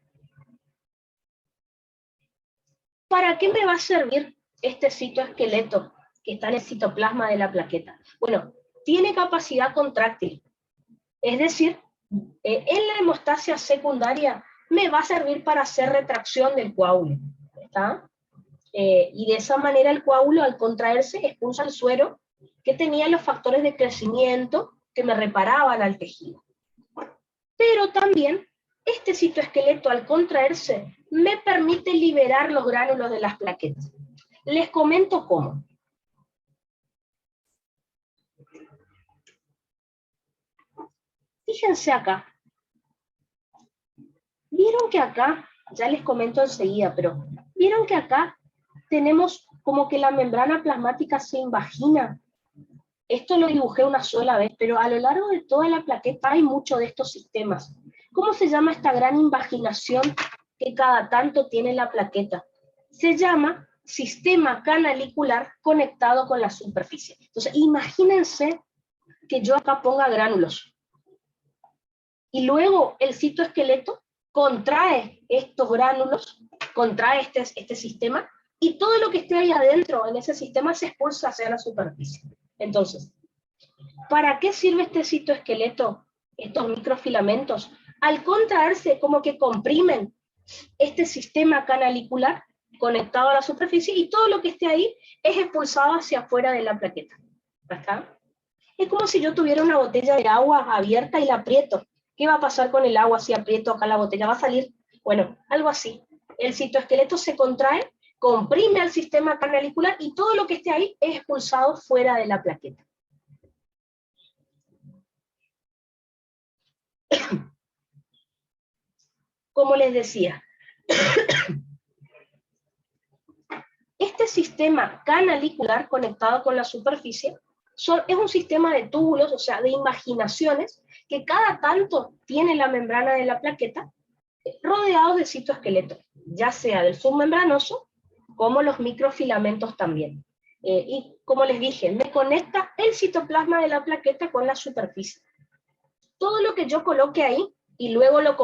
Speaker 1: ¿Para qué me va a servir este citoesqueleto que está en el citoplasma de la plaqueta? Bueno, tiene capacidad contráctil, es decir, en la hemostasia secundaria me va a servir para hacer retracción del coágulo, ¿está? Y de esa manera el coágulo, al contraerse, expulsa el suero que tenía los factores de crecimiento que me reparaban al tejido. Pero también este citoesqueleto, al contraerse, me permite liberar los gránulos de las plaquetas. Les comento cómo. Fíjense acá. Vieron que acá, ya les comento enseguida, pero vieron que acá tenemos como que la membrana plasmática se invagina. Esto lo dibujé una sola vez, pero a lo largo de toda la plaqueta hay muchos de estos sistemas. ¿Cómo se llama esta gran invaginación que cada tanto tiene la plaqueta? Se llama sistema canalicular conectado con la superficie. Entonces, imagínense que yo acá ponga gránulos. Y luego el citoesqueleto contrae estos gránulos, contrae este sistema, y todo lo que esté ahí adentro en ese sistema se expulsa hacia la superficie. Entonces, ¿para qué sirve este citoesqueleto, estos microfilamentos? Al contraerse, como que comprimen este sistema canalicular conectado a la superficie, y todo lo que esté ahí es expulsado hacia afuera de la plaqueta. ¿Está? Es como si yo tuviera una botella de agua abierta y la aprieto. ¿Qué va a pasar con el agua si aprieto acá la botella? ¿Va a salir? Bueno, algo así. El citoesqueleto se contrae, comprime al sistema canalicular y todo lo que esté ahí es expulsado fuera de la plaqueta. Como les decía, este sistema canalicular conectado con la superficie es un sistema de túbulos, o sea, de invaginaciones, que cada tanto tiene la membrana de la plaqueta rodeados de citoesqueleto, ya sea del submembranoso, como los microfilamentos también. Y como les dije, me conecta el citoplasma de la plaqueta con la superficie. Todo lo que yo coloque ahí y luego lo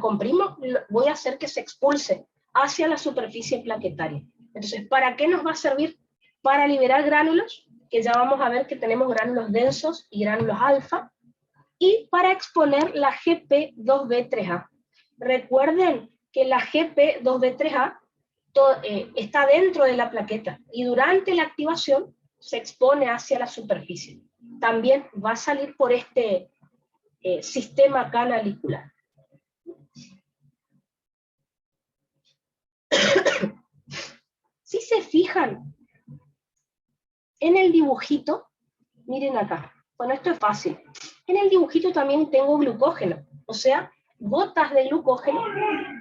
Speaker 1: comprimo, voy a hacer que se expulse hacia la superficie plaquetaria. Entonces, ¿para qué nos va a servir? Para liberar gránulos, que ya vamos a ver que tenemos gránulos densos y gránulos alfa, y para exponer la GP2B3A. Recuerden que la GP2B3A está dentro de la plaqueta y durante la activación se expone hacia la superficie. También va a salir por este sistema canalicular. Si se fijan en el dibujito, miren acá, bueno, esto es fácil. En el dibujito también tengo glucógeno, o sea, gotas de glucógeno.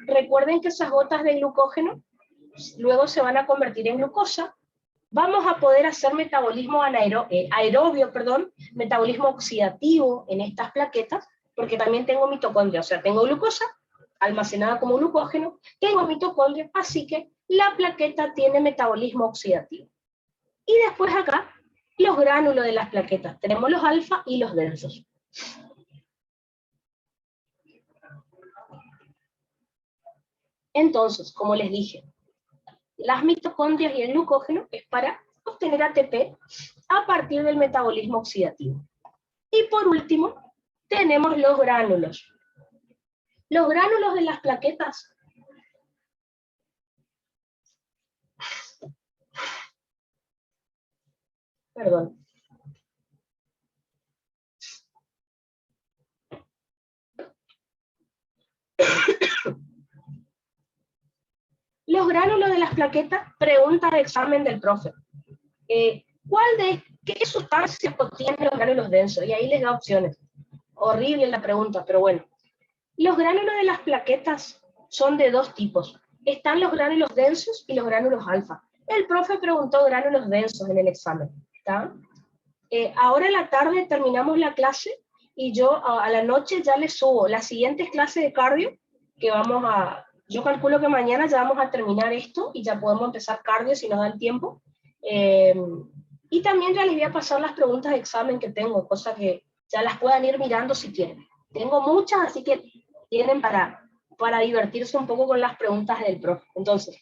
Speaker 1: Recuerden que esas gotas de glucógeno luego se van a convertir en glucosa. Vamos a poder hacer metabolismo aerobio, metabolismo oxidativo en estas plaquetas, porque también tengo mitocondria, o sea, tengo glucosa almacenada como glucógeno, tengo mitocondria, así que la plaqueta tiene metabolismo oxidativo. Y después acá, los gránulos de las plaquetas. Tenemos los alfa y los densos. Entonces, como les dije, las mitocondrias y el glucógeno es para obtener ATP a partir del metabolismo oxidativo. Y por último, tenemos los gránulos. Los gránulos de las plaquetas Los gránulos de las plaquetas, pregunta de examen del profe. ¿Qué sustancia contienen los gránulos densos? Y ahí les da opciones. Horrible la pregunta, pero bueno. Los gránulos de las plaquetas son de dos tipos. Están los gránulos densos y los gránulos alfa. El profe preguntó gránulos densos en el examen. ¿Está? Ahora en la tarde terminamos la clase y yo a la noche ya les subo las siguientes clases de cardio que yo calculo que mañana ya vamos a terminar esto y ya podemos empezar cardio si nos da el tiempo. Y también ya les voy a pasar las preguntas de examen que tengo, cosa que ya las puedan ir mirando si quieren. Tengo muchas, así que tienen para divertirse un poco con las preguntas del profe. Entonces,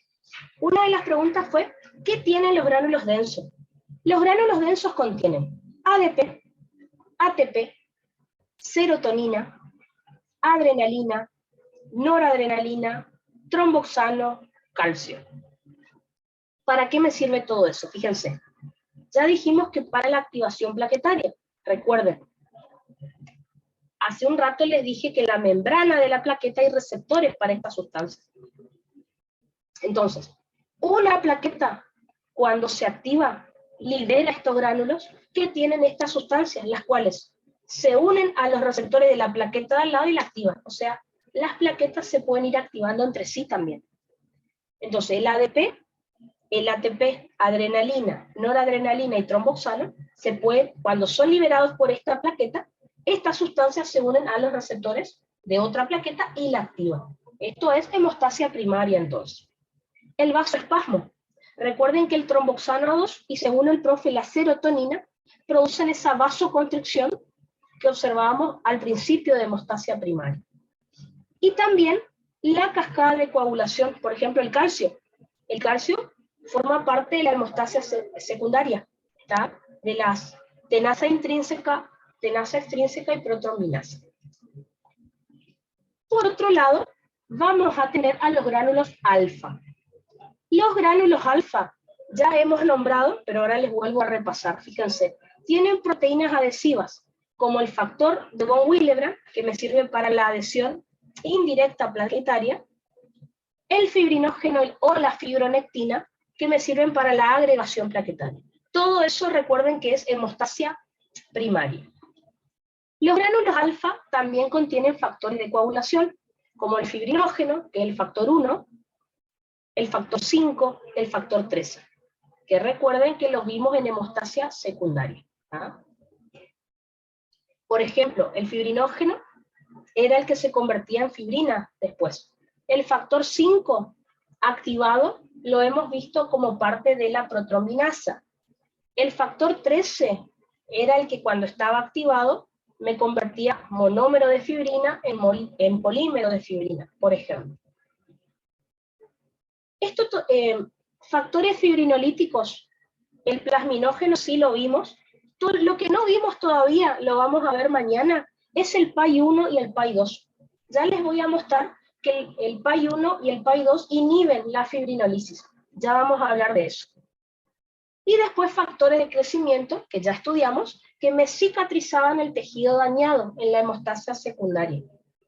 Speaker 1: una de las preguntas fue, ¿qué tienen los gránulos densos? Los gránulos densos contienen ADP, ATP, serotonina, adrenalina, noradrenalina, tromboxano, calcio. ¿Para qué me sirve todo eso? Fíjense. Ya dijimos que para la activación plaquetaria. Recuerden. Hace un rato les dije que en la membrana de la plaqueta hay receptores para estas sustancias. Entonces, una plaqueta, cuando se activa, libera estos gránulos que tienen estas sustancias, las cuales se unen a los receptores de la plaqueta de al lado y la activan. O sea, las plaquetas se pueden ir activando entre sí también. Entonces, el ADP, el ATP, adrenalina, noradrenalina y tromboxano, cuando son liberados por esta plaqueta, estas sustancias se unen a los receptores de otra plaqueta y la activan. Esto es hemostasia primaria entonces. El vasoespasmo. Recuerden que el tromboxano 2 y según el profe la serotonina producen esa vasoconstricción que observábamos al principio de hemostasia primaria. Y también la cascada de coagulación, por ejemplo el calcio. El calcio forma parte de la hemostasia secundaria, ¿está? De las tenasa extrínseca y protrombinasa. Por otro lado, vamos a tener a los gránulos alfa. Los gránulos alfa ya hemos nombrado, pero ahora les vuelvo a repasar. Fíjense, tienen proteínas adhesivas, como el factor de von Willebrand, que me sirve para la adhesión indirecta plaquetaria, el fibrinógeno o la fibronectina, que me sirven para la agregación plaquetaria. Todo eso recuerden que es hemostasia primaria. Los gránulos alfa también contienen factores de coagulación, como el fibrinógeno, que es el factor 1, el factor 5, el factor 13, que recuerden que los vimos en hemostasia secundaria. ¿Ah? Por ejemplo, el fibrinógeno era el que se convertía en fibrina después. El factor 5 activado lo hemos visto como parte de la protrombinasa. El factor 13 era el que cuando estaba activado me convertía monómero de fibrina en polímero de fibrina, por ejemplo. Factores fibrinolíticos, el plasminógeno sí lo vimos. Lo que no vimos todavía, lo vamos a ver mañana, es el PAI-1 y el PAI-2. Ya les voy a mostrar que el PAI-1 y el PAI-2 inhiben la fibrinolisis. Ya vamos a hablar de eso. Y después factores de crecimiento, que ya estudiamos, que me cicatrizaban el tejido dañado en la hemostasia secundaria.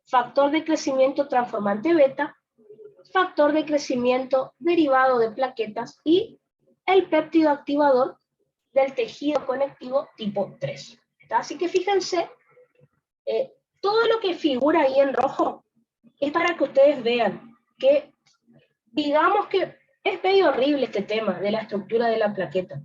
Speaker 1: Factor de crecimiento transformante beta, factor de crecimiento derivado de plaquetas y el péptido activador del tejido conectivo tipo 3. Así que fíjense, todo lo que figura ahí en rojo es para que ustedes vean que, digamos que es medio horrible este tema de la estructura de la plaqueta.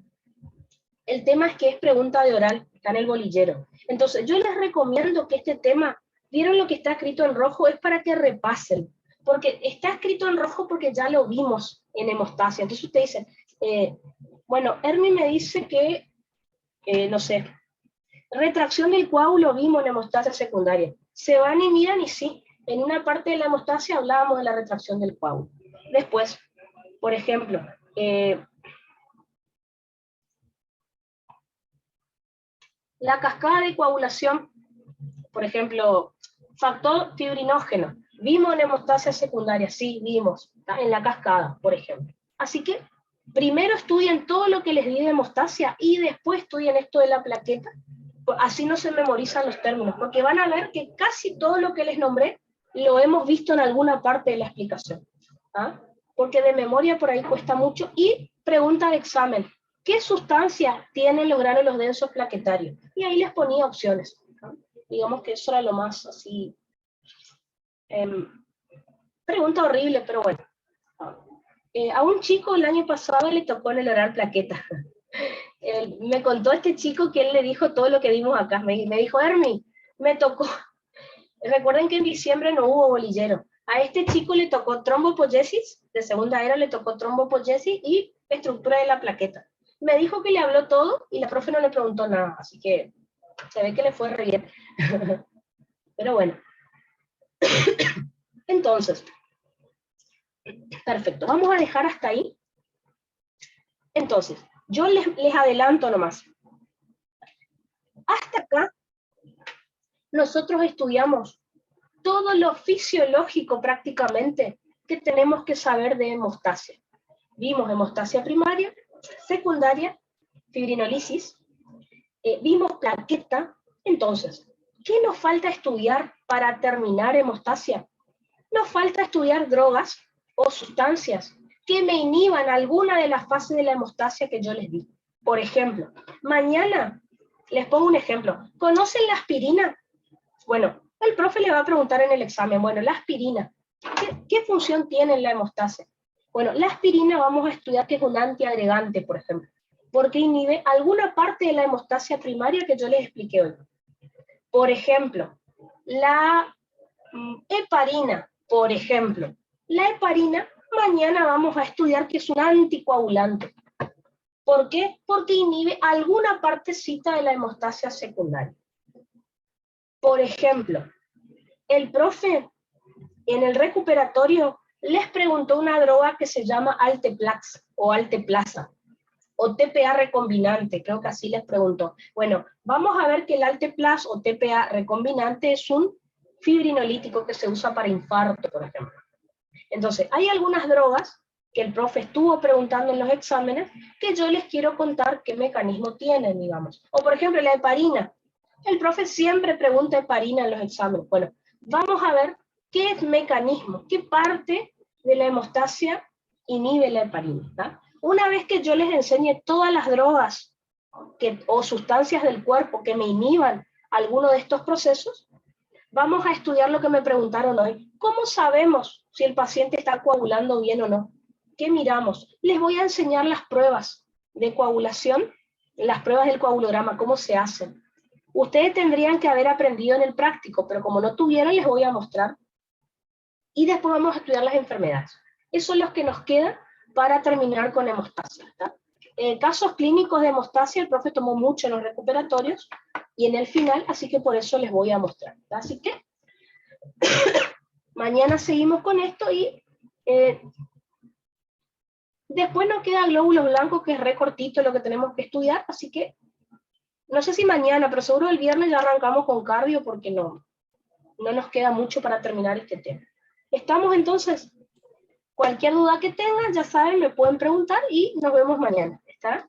Speaker 1: El tema es que es pregunta de oral, está en el bolillero. Entonces yo les recomiendo que este tema, vieron lo que está escrito en rojo, es para que repasen, porque está escrito en rojo porque ya lo vimos en hemostasia. Entonces usted dice, bueno, Hermi me dice que, no sé, retracción del coágulo vimos en hemostasia secundaria. Se van y miran y sí, en una parte de la hemostasia hablábamos de la retracción del coágulo. Después, por ejemplo, la cascada de coagulación, por ejemplo, factor fibrinógeno, vimos en hemostasia secundaria, sí, vimos, ¿tá? En la cascada, por ejemplo. Así que primero estudien todo lo que les di de hemostasia y después estudien esto de la plaqueta, así no se memorizan los términos, porque van a ver que casi todo lo que les nombré lo hemos visto en alguna parte de la explicación, ¿ah? Porque de memoria por ahí cuesta mucho. Y pregunta de examen, ¿qué sustancia tienen los gránulos densos plaquetarios? Y ahí les ponía opciones, ¿no? Digamos que eso era lo más así, pregunta horrible, pero bueno. A un chico el año pasado le tocó en el oral plaqueta. Me contó este chico que él le dijo todo lo que vimos acá. Me dijo, Hermi, me tocó. Recuerden que en diciembre no hubo bolillero. A este chico le tocó trombopoyesis, de segunda era le tocó trombopoyesis y estructura de la plaqueta. Me dijo que le habló todo y la profe no le preguntó nada, así que se ve que le fue re bien. Pero bueno. Entonces, perfecto, vamos a dejar hasta ahí. Entonces, yo les adelanto nomás. Hasta acá, nosotros estudiamos todo lo fisiológico prácticamente que tenemos que saber de hemostasia. Vimos hemostasia primaria, secundaria, fibrinolisis, vimos plaqueta. Entonces, ¿qué nos falta estudiar para terminar hemostasia? Nos falta estudiar drogas o sustancias que me inhiban alguna de las fases de la hemostasia que yo les di. Por ejemplo, mañana les pongo un ejemplo. ¿Conocen la aspirina? Bueno, el profe le va a preguntar en el examen, bueno, la aspirina, ¿qué función tiene en la hemostasia? Bueno, la aspirina vamos a estudiar que es un antiagregante, por ejemplo, porque inhibe alguna parte de la hemostasia primaria que yo les expliqué hoy. Por ejemplo, la heparina, por ejemplo. La heparina, mañana vamos a estudiar que es un anticoagulante. ¿Por qué? Porque inhibe alguna partecita de la hemostasia secundaria. Por ejemplo, el profe en el recuperatorio les preguntó una droga que se llama Alteplax o Alteplaza o TPA recombinante, creo que así les preguntó. Bueno, vamos a ver que el Alteplaz o TPA recombinante es un fibrinolítico que se usa para infarto, por ejemplo. Entonces, hay algunas drogas que el profe estuvo preguntando en los exámenes que yo les quiero contar qué mecanismo tienen, digamos. O por ejemplo, la heparina. El profe siempre pregunta heparina en los exámenes. Bueno, vamos a ver qué es mecanismo, qué parte de la hemostasia inhibe la heparina, ¿tá? Una vez que yo les enseñe todas las drogas o sustancias del cuerpo que me inhiban alguno de estos procesos, vamos a estudiar lo que me preguntaron hoy. ¿Cómo sabemos si el paciente está coagulando bien o no? ¿Qué miramos? Les voy a enseñar las pruebas de coagulación, las pruebas del coagulograma, cómo se hacen. Ustedes tendrían que haber aprendido en el práctico, pero como no tuvieron, les voy a mostrar. Y después vamos a estudiar las enfermedades. Eso es lo que nos queda para terminar con hemostasia. ¿Está? Casos clínicos de hemostasia, el profe tomó mucho en los recuperatorios y en el final, así que por eso les voy a mostrar. ¿Está? Así que mañana seguimos con esto y después nos queda glóbulos blancos, que es re cortito lo que tenemos que estudiar, así que no sé si mañana, pero seguro el viernes ya arrancamos con cardio porque no nos queda mucho para terminar este tema. ¿Estamos entonces? Cualquier duda que tengan, ya saben, me pueden preguntar y nos vemos mañana. ¿Está?